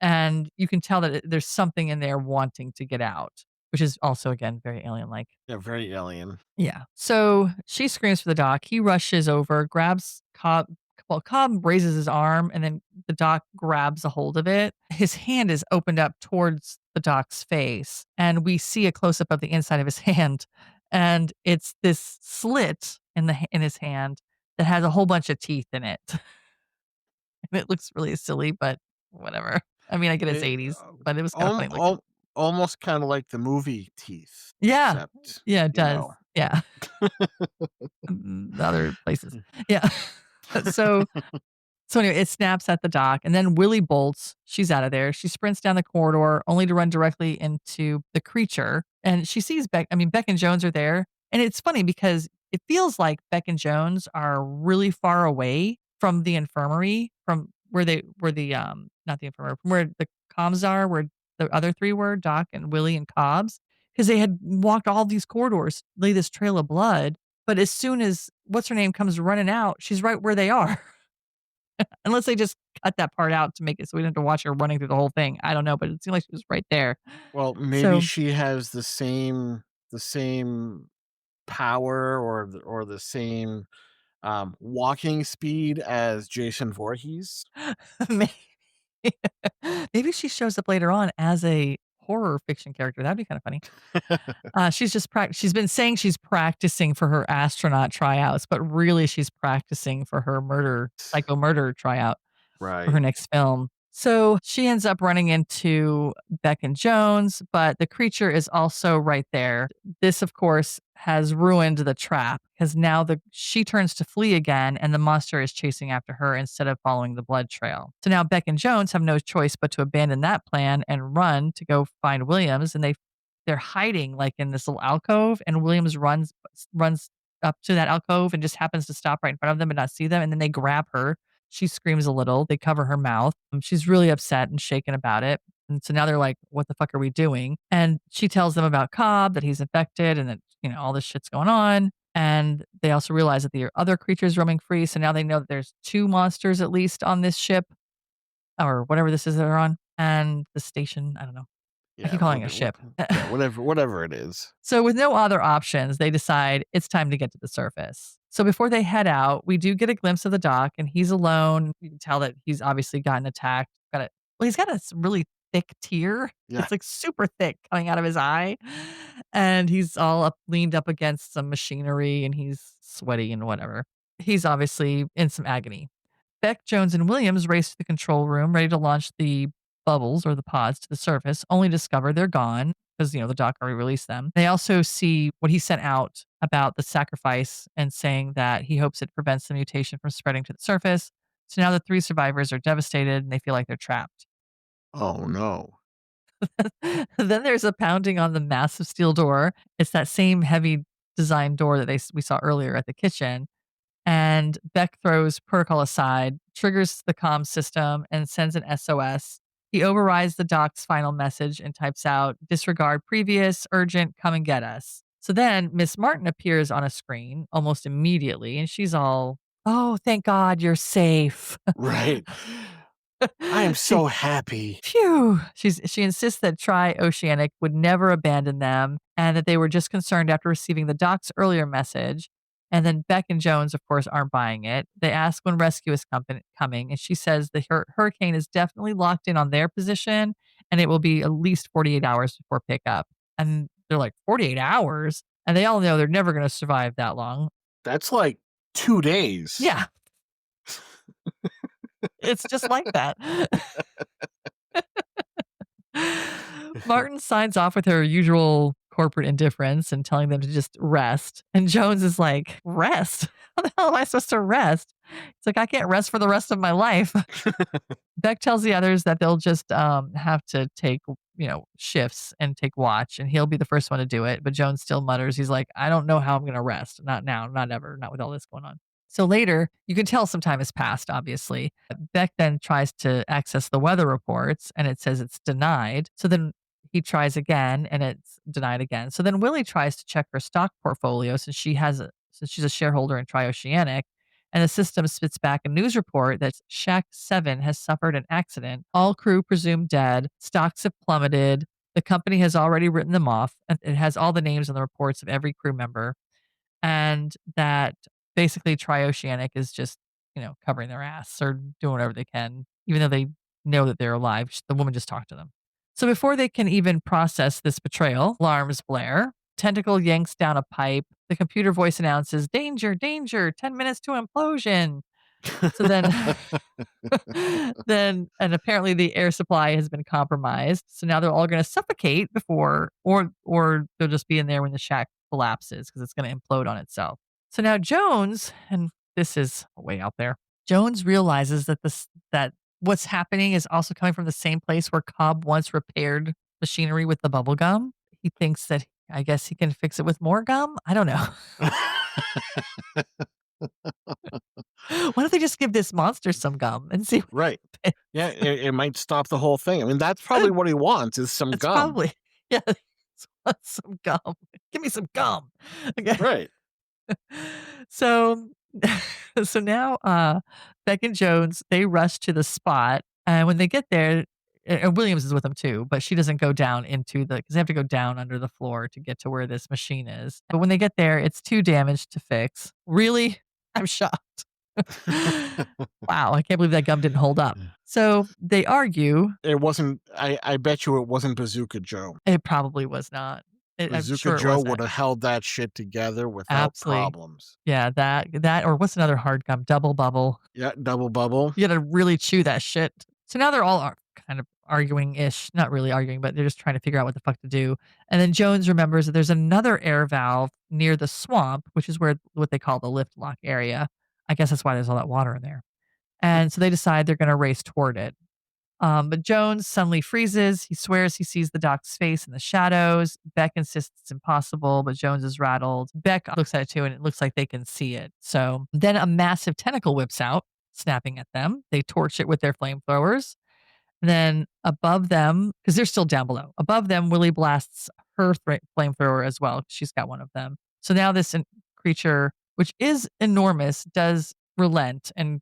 and you can tell that there's something in there wanting to get out, which is also, again, very alien like. Yeah, very alien. Yeah. So she screams for the doc. He rushes over, grabs Cobb. Well, Cobb raises his arm, and then the doc grabs a hold of it. His hand is opened up towards the doc's face, and we see a close up of the inside of his hand. And it's this slit in his hand that has a whole bunch of teeth in it. And it looks really silly, but whatever. I mean, I get it's It, 80s, but it was kinda funny looking. almost kinda like the movie Teeth, Yeah. except, Yeah, it you does. know. Yeah. Other places. Yeah. So So anyway, it snaps at the dock, and then Willie bolts. She's out of there. She sprints down the corridor, only to run directly into the creature. And she sees Beck. I mean, Beck and Jones are there, and it's funny because it feels like Beck and Jones are really far away from the infirmary, from where the not the infirmary, from where the comms are, where the other three were, Doc and Willie and Cobbs, because they had walked all these corridors, lay this trail of blood. But as soon as what's her name comes running out, she's right where they are. Unless they just cut that part out to make it so we don't have to watch her running through the whole thing. I don't know, but it seemed like she was right there. Well, maybe So she has the same power or the same, walking speed as Jason Voorhees. maybe maybe she shows up later on as a horror fiction character. That'd be kind of funny. She's been saying she's practicing for her astronaut tryouts, but really she's practicing for her psycho murder tryout for her Right. next film. So she ends up running into Beck and Jones, but the creature is also right there. This, of course, has ruined the trap because now she turns to flee again, and the monster is chasing after her instead of following the blood trail. So now Beck and Jones have no choice but to abandon that plan and run to go find Williams, and they're hiding like in this little alcove, and Williams runs up to that alcove and just happens to stop right in front of them and not see them, and then they grab her. She screams a little. They cover her mouth. She's really upset and shaken about it. And so now they're like, "What the fuck are we doing?" And she tells them about Cobb, that he's infected, and that all this shit's going on. And they also realize that there are other creatures roaming free. So now they know that there's two monsters at least on this ship, or whatever this is they're on, and the station. I don't know. I Yeah, keep calling it a ship. yeah, whatever it is. So, with no other options, they decide it's time to get to the surface. So, before they head out, we do get a glimpse of the dock, and he's alone. You can tell that he's obviously gotten attacked. He's got a really thick tear. Yeah, It's like super thick coming out of his eye, and he's all leaned up against some machinery, and he's sweaty and whatever. He's obviously in some agony. Beck, Jones, and Williams race to the control room, ready to launch the bubbles or the pods to the surface, only to discover they're gone because, the doc already released them. They also see what he sent out about the sacrifice and saying that he hopes it prevents the mutation from spreading to the surface. So now the three survivors are devastated and they feel like they're trapped. oh, no. Then there's a pounding on the massive steel door. It's that same heavy design door that we saw earlier at the kitchen. And Beck throws protocol aside, triggers the comm system, and sends an SOS. He overrides the doc's final message and types out, "Disregard previous, urgent, come and get us." So then Miss Martin appears on a screen almost immediately, and she's all, "Oh, thank God you're safe." Right. I am she so happy. Phew. She insists that Tri-Oceanic would never abandon them and that they were just concerned after receiving the doc's earlier message. And then Beck and Jones, of course, aren't buying it. They ask when rescue is coming, and she says the hurricane is definitely locked in on their position, and it will be at least 48 hours before pickup. And they're like, 48 hours? And they all know they're never going to survive that long. That's like 2 days. Yeah, it's just like that. Martin signs off with her usual corporate indifference and telling them to just rest. And Jones is like, "Rest? How the hell am I supposed to rest?" It's like, "I can't rest for the rest of my life." Beck tells the others that they'll just have to take, shifts and take watch, and he'll be the first one to do it. But Jones still mutters, he's like, "I don't know how I'm going to rest. Not now, not ever, not with all this going on." So later, you can tell some time has passed, obviously. Beck then tries to access the weather reports and it says it's denied. So then he tries again and it's denied again. So then Willie tries to check her stock portfolio since she's a shareholder in Trioceanic. And the system spits back a news report that Shack 7 has suffered an accident. All crew presumed dead. Stocks have plummeted. The company has already written them off. And it has all the names on the reports of every crew member. And that basically Trioceanic is just, covering their ass or doing whatever they can, even though they know that they're alive. The woman just talked to them. So before they can even process this betrayal, alarms blare. tentacle yanks down a pipe. The computer voice announces, "Danger, danger, 10 minutes to implosion." So then and apparently the air supply has been compromised. So now they're all gonna suffocate before or they'll just be in there when the shack collapses because it's gonna implode on itself. So now Jones, and this is way out there, Jones realizes that what's happening is also coming from the same place where Cobb once repaired machinery with the bubble gum. He thinks that I guess he can fix it with more gum? I don't know. Why don't they just give this monster some gum and see what Right. Yeah, happens? it might stop the whole thing. I mean, that's probably what he wants is some It's gum. probably yeah, some gum. Give me some gum. Okay. Right. So so now, Beck and Jones, they rush to the spot, and when they get there and Williams is with them too, but she doesn't go down into the because they have to go down under the floor to get to where this machine is. But when they get there, it's too damaged to fix. Really? I'm shocked. Wow, I can't believe that gum didn't hold up. So they argue. It wasn't I bet you it wasn't Bazooka Joe. It probably was not. I'm Bazooka sure it Joe wasn't. would have held that shit together without Absolutely. problems. Yeah, that or what's another hard gum? Double bubble. Yeah, double bubble. You gotta really chew that shit. So now they're all kind of arguing-ish, not really arguing, but they're just trying to figure out what the fuck to do. And then Jones remembers that there's another air valve near the swamp, which is where what they call the lift lock area. I guess that's why there's all that water in there. And so they decide they're gonna race toward it. But Jones suddenly freezes. He swears he sees the doc's face in the shadows. Beck insists it's impossible, but Jones is rattled. Beck looks at it too, and it looks like they can see it. So then a massive tentacle whips out, snapping at them. They torch it with their flamethrowers. And then above them, because they're still down below, above them, Willie blasts her flamethrower as well. She's got one of them. So now this creature, which is enormous, does relent and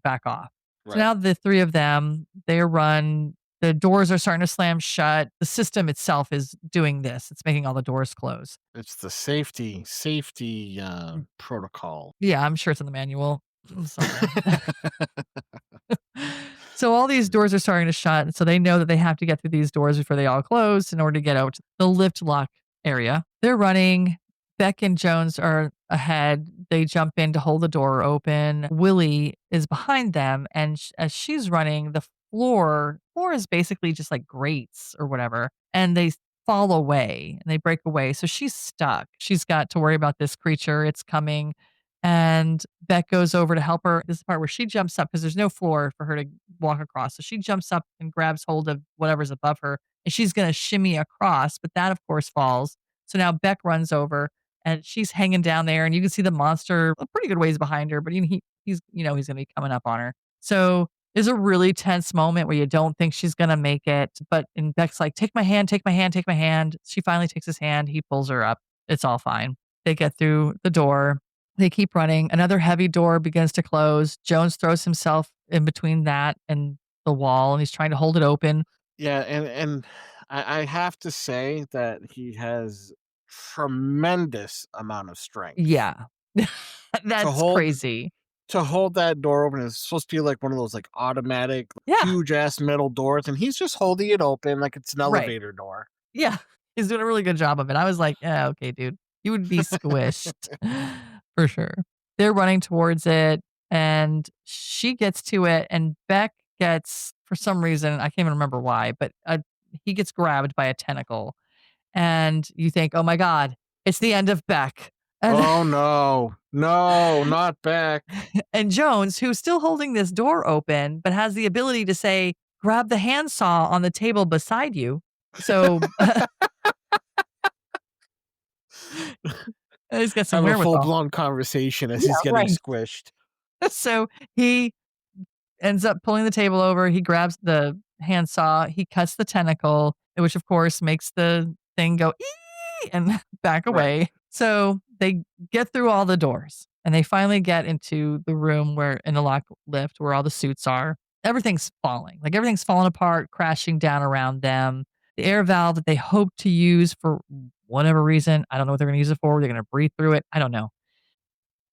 back off. So Right. now the three of them, they run. The doors are starting to slam shut. The system itself is doing this. It's making all the doors close. It's the safety protocol. Yeah, I'm sure it's in the manual somewhere. So all these doors are starting to shut. So they know that they have to get through these doors before they all close in order to get out to the lift lock area. They're running. Beck and Jones are ahead. They jump in to hold the door open. Willie is behind them, and as she's running, the floor is basically just like grates or whatever, and they fall away and they break away. So she's stuck. She's got to worry about this creature. It's coming. And Beck goes over to help her. This is the part where she jumps up because there's no floor for her to walk across. So she jumps up and grabs hold of whatever's above her, and she's going to shimmy across, but that, of course, falls. So now Beck runs over and she's hanging down there, and you can see the monster a pretty good ways behind her, but he's he's going to be coming up on her. So there's a really tense moment where you don't think she's going to make it, and Beck's like, "Take my hand, take my hand, take my hand." She finally takes his hand. He pulls her up. It's all fine. They get through the door. They keep running. Another heavy door begins to close. Jones throws himself in between that and the wall, and he's trying to hold it open. Yeah, and I have to say that he has tremendous amount of strength. Yeah. To That's hold crazy. to hold that door open is supposed to be like one of those like automatic Yeah. huge ass metal doors, and he's just holding it open like it's an Right. elevator door. Yeah. He's doing a really good job of it. I was like, "Yeah, okay, dude. You would be squished." For sure. They're running towards it, and she gets to it, and Beck gets, for some reason, I can't even remember why, but, he gets grabbed by a tentacle, and you think, "Oh my god, it's the end of Beck." And Oh no. No, not back. and Jones, who's still holding this door open, but has the ability to say, "Grab the handsaw on the table beside you." So, he's got some Have a full wherewithal. blown conversation as Yeah, he's getting right. squished. So, he ends up pulling the table over, he grabs the handsaw, he cuts the tentacle, which of course makes the thing go, "Ee!" and back Right. away. So, they get through all the doors, and they finally get into the room where in the lock lift where all the suits are. Everything's falling, like, everything's falling apart, crashing down around them. The air valve that they hope to use for whatever reason, I don't know what they're gonna use it for, they're gonna breathe through it, I don't know.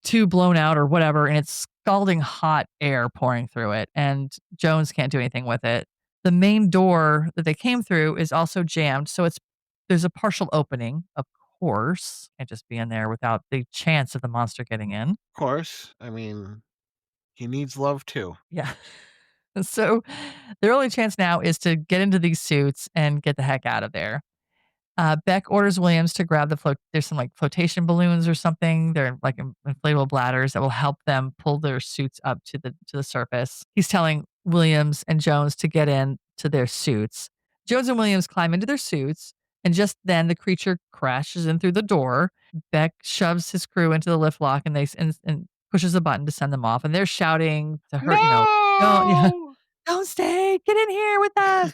Too blown out or whatever, and it's scalding hot air pouring through it, and Jones can't do anything with it. The main door that they came through is also jammed, so there's a partial opening, of course. Can't just be in there without the chance of the monster getting in. Of course. I mean, he needs love too. Yeah. So their only chance now is to get into these suits and get the heck out of there. Beck orders Williams to grab the float. There's some like flotation balloons or something. They're like inflatable bladders that will help them pull their suits up to the surface. He's telling Williams and Jones to get in to their suits. Jones and Williams climb into their suits, and just then the creature crashes in through the door. Beck shoves his crew into the lift lock, and and pushes a button to send them off. And they're shouting to her, don't yeah, No! don't stay, get in here with us.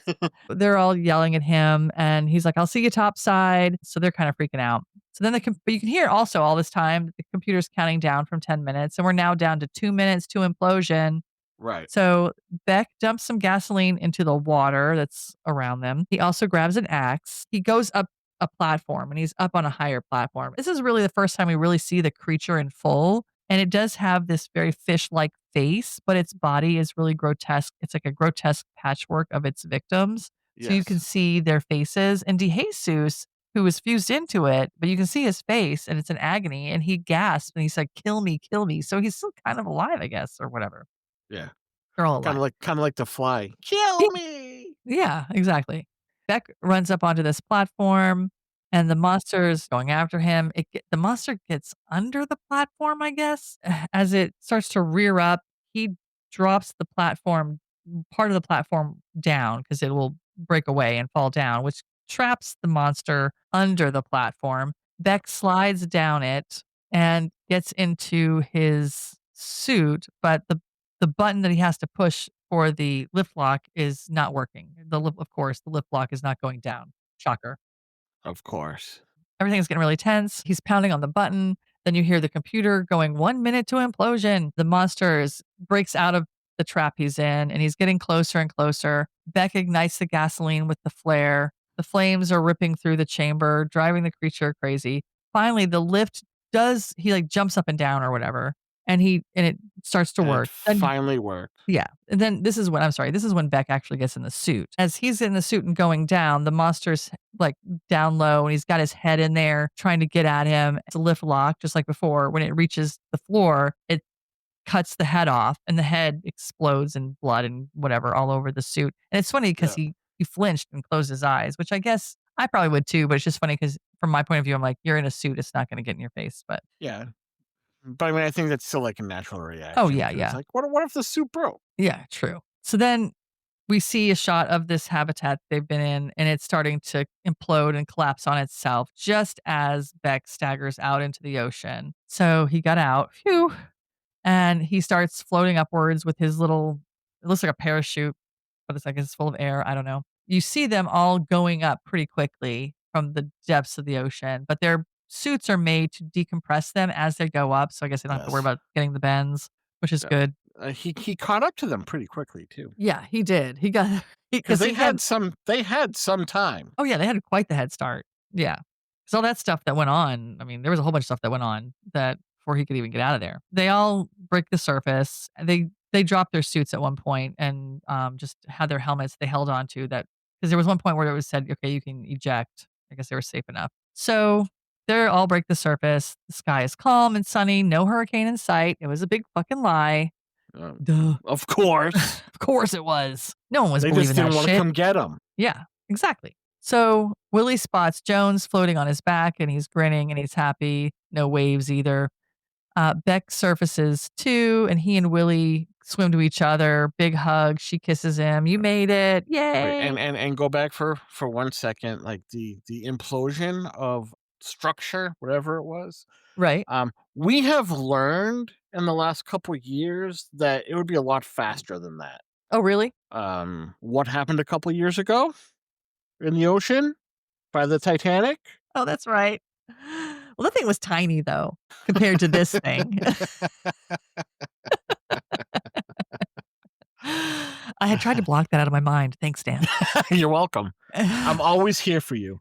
They're all yelling at him, and he's like, "I'll see you topside." So they're kind of freaking out. So then but you can hear also all this time that the computer's counting down from 10 minutes, and we're now down to 2 minutes to implosion. Right. So Beck dumps some gasoline into the water that's around them. He also grabs an axe. He goes up a platform, and he's up on a higher platform. This is really the first time we really see the creature in full. And it does have this very fish like face, but its body is really grotesque. It's like a grotesque patchwork of its victims. So you can Yes. see their faces. And DeJesus, who was fused into it, but you can see his face and it's an agony. And he gasps and he's like, kill me, kill me. So he's still kind of alive, I guess, or whatever. Yeah. They're all alive. Kind of like the fly. Kill me. Yeah, exactly. Beck runs up onto this platform, and the monster's going after him. The monster gets under the platform, I guess. As it starts to rear up, he drops the platform, part of the platform down because it will break away and fall down, which traps the monster under the platform. Beck slides down it and gets into his suit, but the button that he has to push for the lift lock is not working. Of course, the lift lock is not going down. Shocker. Of course. Everything's getting really tense. He's pounding on the button. Then you hear the computer going 1 minute to implosion. The monster breaks out of the trap he's in, and he's getting closer and closer. Beck ignites the gasoline with the flare. The flames are ripping through the chamber, driving the creature crazy. Finally, the lift he like jumps up and down or whatever, and it starts to And it work. Then finally worked. yeah. And then this is when Beck actually gets in the suit. As he's in the suit and going down, the monster's like down low and he's got his head in there trying to get at him. It's a lift lock, just like before. When it reaches the floor, it cuts the head off and the head explodes in blood and whatever all over the suit. And it's funny because Yeah. he flinched and closed his eyes, which I guess I probably would too, but it's just funny because from my point of view, I'm like, you're in a suit, it's not gonna get in your face. But Yeah. But I mean, I think that's still like a natural oh reaction yeah, because yeah. like, what if the soup broke? Yeah, true. So then we see a shot of this habitat they've been in, and it's starting to implode and collapse on itself just as Beck staggers out into the ocean. So he got out, phew, and he starts floating upwards with his little, it looks like a parachute, but it's like it's full of air. I don't know. You see them all going up pretty quickly from the depths of the ocean, but their suits are made to decompress them as they go up. So I guess they don't have to worry Yes. about getting the bends, which is Yeah. good. He caught up to them pretty quickly too Yeah, he did. He got because because he had they had some time. oh, yeah, they had quite the head start. Yeah. 'Cause all that stuff that went on, I mean, there was a whole bunch of stuff that went on that before he could even get out of there. They all break the surface. They dropped their suits at one point and, just had their helmets they held on to that because there was one point where it was said, "Okay, you can eject." I guess they were safe enough. So, they all break the surface. The sky is calm and sunny, no hurricane in sight. It was a big fucking lie. Duh. Of course, Of course it was. No one was they just believing that didn't want to shit. come get him. Yeah, exactly. So Willie spots Jones floating on his back and he's grinning and he's happy. No waves either. Beck surfaces too, and he and Willie swim to each other. Big hug. She kisses him. You made it. Wait, Yay. and go back for 1 second, like the implosion of structure, whatever it was. Right. We have learned in the last couple years that it would be a lot faster than that. Oh, really? What happened a couple years ago in the ocean by the Titanic? Oh, that's right. Well, that thing was tiny though, compared to this thing. I had tried to block that out of my mind. Thanks, Dan. You're welcome. I'm always here for you.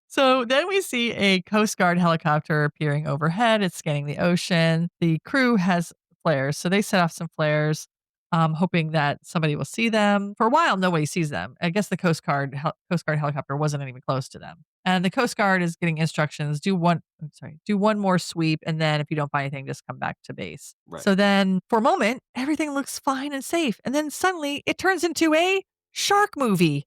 So then we see a Coast Guard helicopter appearing overhead. It's scanning the ocean. The crew has flares, so they set off some flares. hoping that somebody will see them. For a while, nobody sees them. I guess the Coast Guard helicopter wasn't even close to them. And the Coast Guard is getting instructions, do one more sweep, and then if you don't find anything, just come back to base. Right. So then for a moment, everything looks fine and safe. And then suddenly it turns into a shark movie.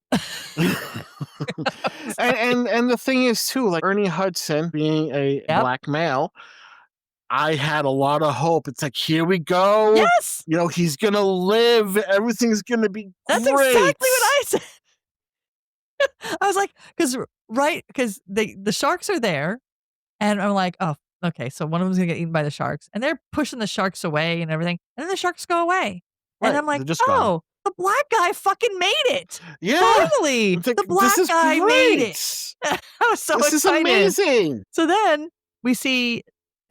And the thing is too, like Ernie Hudson being a Yep. black male, I had a lot of hope. It's like, here we go. Yes. He's gonna live. Everything's gonna be That's great. exactly what I said. I was like, because the sharks are there, and I'm like, "Oh, okay, so one of them's gonna get eaten by the sharks," and they're pushing the sharks away and everything, and then the sharks go away, and Right. I'm like, They're just gone. "Oh, the black guy fucking made it! Yeah. Finally, It's like, the this black is guy made it!" great. I was so This is excited. amazing. So then we see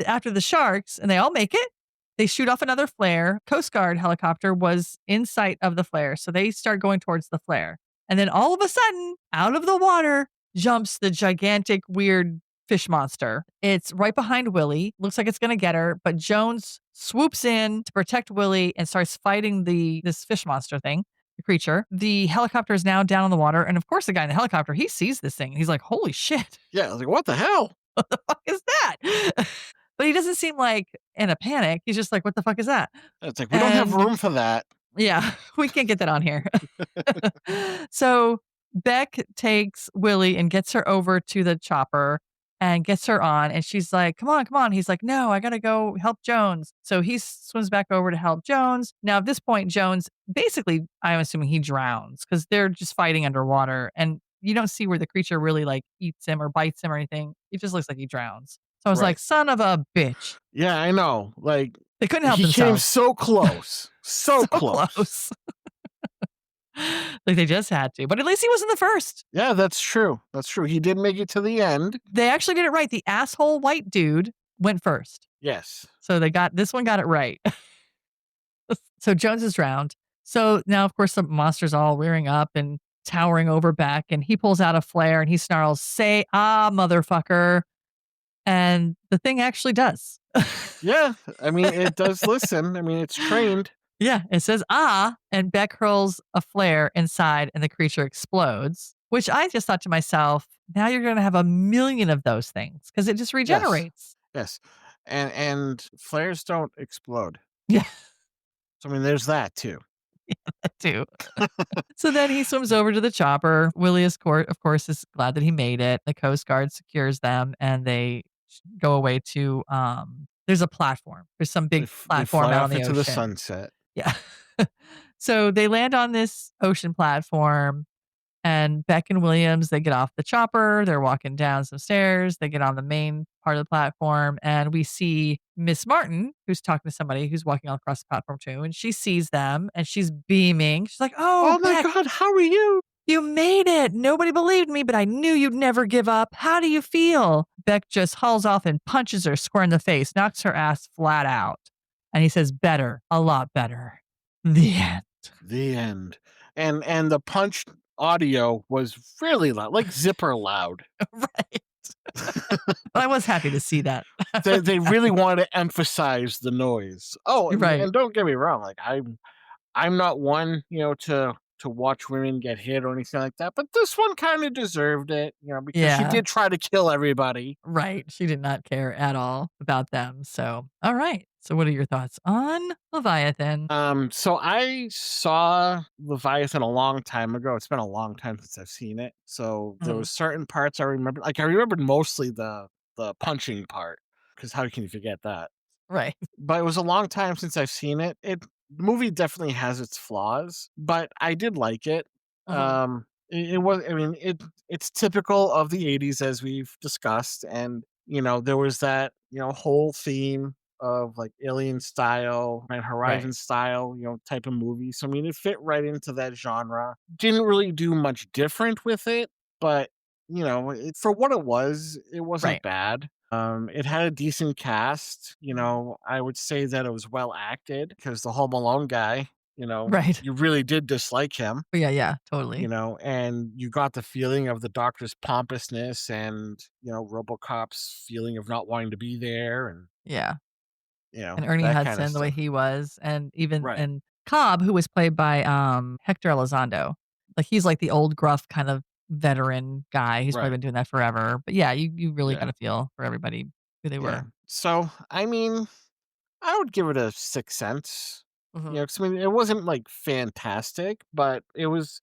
after the sharks, and they all make it, they shoot off another flare. Coast Guard helicopter was in sight of the flare, so they start going towards the flare. And then all of a sudden, out of the water jumps the gigantic, weird fish monster. It's right behind Willie. Looks like it's going to get her, but Jones swoops in to protect Willie and starts fighting this fish monster thing, the creature. The helicopter is now down in the water, and of course, the guy in the helicopter, he sees this thing. He's like, "Holy shit! Yeah. I was like, what the hell? What the fuck is that?" But he doesn't seem like in a panic. He's just like, "What the fuck is that?" It's like, we don't have And room for that. yeah, we can't get that on here. So Beck takes Willie and gets her over to the chopper and gets her on. And she's like, "Come on, come on." He's like, "No, I got to go help Jones." So he swims back over to help Jones. Now, at this point, Jones basically, I'm assuming he drowns because they're just fighting underwater. And you don't see where the creature really like eats him or bites him or anything. It just looks like he drowns. So I was Right. like, son of a bitch. Yeah, I know. Like, They couldn't help he came themselves. so close. So So close. close. Like they just had to. But at least he wasn't the first. Yeah, that's true. That's true. He did make it to the end. They actually did it right. The asshole white dude went first. Yes. So this one got it right. So Jones is drowned. So now, of course, the monster's all rearing up and towering over Beck, and he pulls out a flare and he snarls, "Say ah, motherfucker." And the thing actually does. Yeah. I mean, it does listen. I mean, it's trained. Yeah, it says ah, and Beck hurls a flare inside and the creature explodes, which I just thought to myself, now you're going to have a million of those things because it just Yes. regenerates. Yes. And flares don't explode. Yeah, So I mean, there's that too. too. So then he swims over to the chopper. Willie, of course, is glad that he made it. The Coast Guard secures them and they go away to, there's a platform. There's some big They platform fly out on off the into the ocean. sunset. Yeah. So they land on this ocean platform. And Beck and Williams, they get off the chopper. They're walking down some stairs. They get on the main part of the platform, and we see Miss Martin, who's talking to somebody who's walking all across the platform too. And she sees them and she's beaming. She's like, "Oh, Oh my Beck, God, how are you? you made it. Nobody believed me, but I knew you'd never give up. How do you feel?" Beck just hauls off and punches her square in the face, knocks her ass flat out. And he says, "Better, a lot better." The end. The end. And the punch audio was really loud, like zipper loud. Right. But I was happy to see that. They really wanted to emphasize the noise. Oh, and, Right. and don't get me wrong, like I'm not one, to watch women get hit or anything like that, but this one kind of deserved it, because she Yeah. did try to kill everybody. Right. She did not care at all about them. So, all right. So, what are your thoughts on Leviathan? So I saw Leviathan a long time ago. It's been a long time since I've seen it. So there Mhm. was certain parts I remember. Like I remembered mostly the punching part, because how can you forget that? Right. But it was a long time since I've seen it. The movie definitely has its flaws, but I did like it. Mhm. It was. I mean, it's typical of the '80s as we've discussed, and there was that whole theme of like Alien style and Right. Horizon style type of movie. So I mean, it fit right into that genre. Didn't really do much different with it, but for what it wasn't Right. bad. It had a decent cast. I would say that it was well acted because the Home Alone guy, Right. you really did dislike him, But yeah, yeah, totally. and you got the feeling of the doctor's pompousness and, RoboCop's feeling of not wanting to be there and, Yeah. And Ernie that kind of Hudson, the way stuff. he was, and even Right. and Cobb, who was played by, Hector Elizondo, like, he's, like, the old gruff kind of veteran guy. He's probably Right. been doing that forever. But, yeah, you really Yeah. gotta feel for everybody who they Yeah. were. So, I mean, I would give it a 6 cents. You Mhm. know, 'cause I mean, it wasn't, like, fantastic, but it was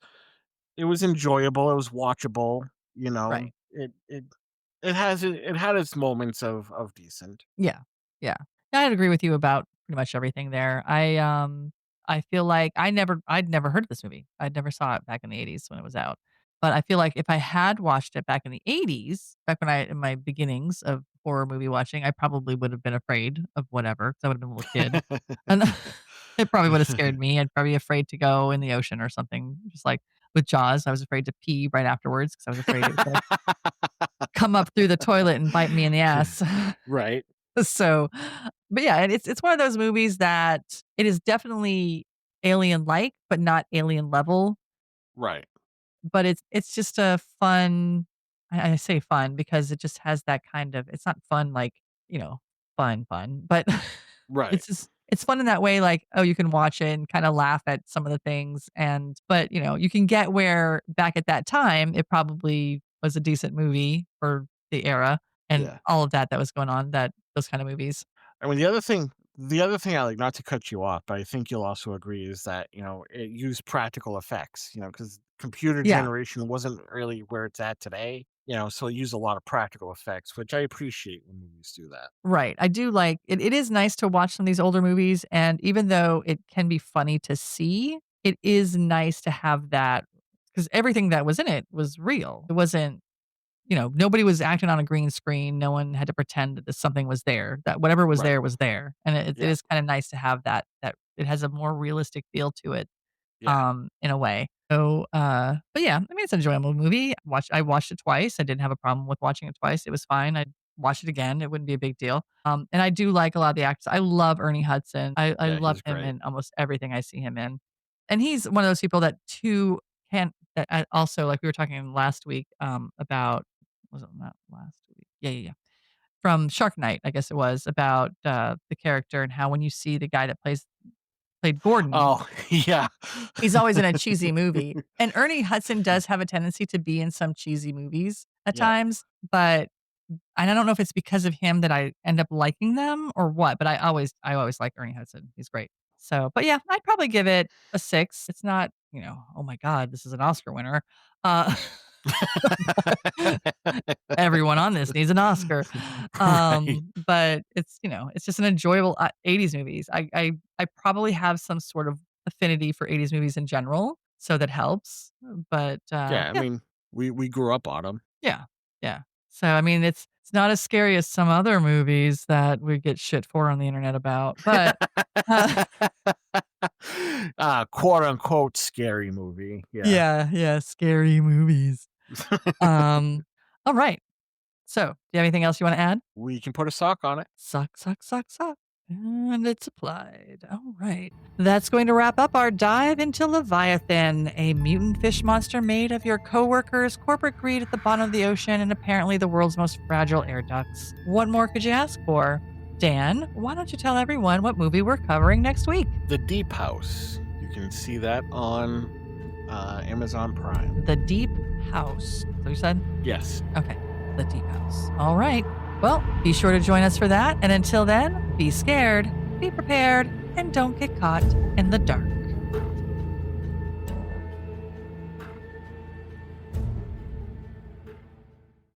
enjoyable, it was watchable, you know? Right. It had its moments of decent. Yeah. Yeah. I'd agree with you about pretty much everything there. I feel like I'd never heard of this movie. I'd never saw it back in the '80s when it was out. But I feel like if I had watched it back in the '80s, back when in my beginnings of horror movie watching, I probably would have been afraid of whatever, 'cause I would have been a little kid. And it probably would have scared me. I'd probably be afraid to go in the ocean or something. Just like with Jaws, I was afraid to pee right afterwards because I was afraid it was gonna come up through the toilet and bite me in the ass. Right, So, but yeah, and it's one of those movies that it is definitely alien-like, but not alien level. right, But it's just a fun. I say fun because it just has that kind of. It's not fun like fun, but right. it's fun in that way. Like, oh, you can watch it and kind of laugh at some of the things, and but you can get where back at that time it probably was a decent movie for the era and Yeah. all of that was going on. That those kind of movies. I mean, the other thing I like, not to cut you off, but I think you'll also agree is that, it used practical effects, because computer Yeah. generation wasn't really where it's at today, so it used a lot of practical effects, which I appreciate when movies do that. Right. I do like it. It is nice to watch some of these older movies. And even though it can be funny to see, it is nice to have that because everything that was in it was real. It wasn't, nobody was acting on a green screen. No one had to pretend that something was there, that whatever was Right. there was there. And it Yeah. is kind of nice to have that it has a more realistic feel to it Yeah. in a way. So, but yeah, I mean, it's an enjoyable movie. I watched it twice. I didn't have a problem with watching it twice. It was fine. I'd watch it again. It wouldn't be a big deal. And I do like a lot of the actors. I love Ernie Hudson. I Yeah, love he's him great. in almost everything I see him in. And he's one of those people that too can't, that I also, like we were talking last week, about, was it not last week? Yeah, yeah, yeah. From Shark Night, I guess it was about, the character and how when you see the guy that played Gordon. Oh, yeah. He's always in a cheesy movie, and Ernie Hudson does have a tendency to be in some cheesy movies at Yep. times, but and I don't know if it's because of him that I end up liking them or what, but I always like Ernie Hudson. He's great. So, but yeah, I'd probably give it a 6. It's not, "Oh my god, this is an Oscar winner." Uh, everyone on this needs an Oscar. Right. But it's just an enjoyable, '80s movies. I probably have some sort of affinity for '80s movies in general, so that helps. But, Yeah, I yeah, mean, we grew up on them. yeah, yeah. So, I mean, it's not as scary as some other movies that we get shit for on the internet about, but, uh, Quote unquote scary movie. Yeah. yeah, yeah, scary movies. Um, alright. So, do you have anything else you wanna add? We can put a sock on it. Suck, suck, suck, suck. And it's applied. All right. That's going to wrap up our dive into Leviathan, a mutant fish monster made of your coworkers, corporate greed at the bottom of the ocean, and apparently the world's most fragile air ducts. What more could you ask for? Dan, why don't you tell everyone what movie we're covering next week? The Deep House. You can see that on Amazon Prime. The Deep House. So you said? Yes. Okay. The Deep House. All right. Well, be sure to join us for that. And until then, be scared, be prepared, and don't get caught in the dark.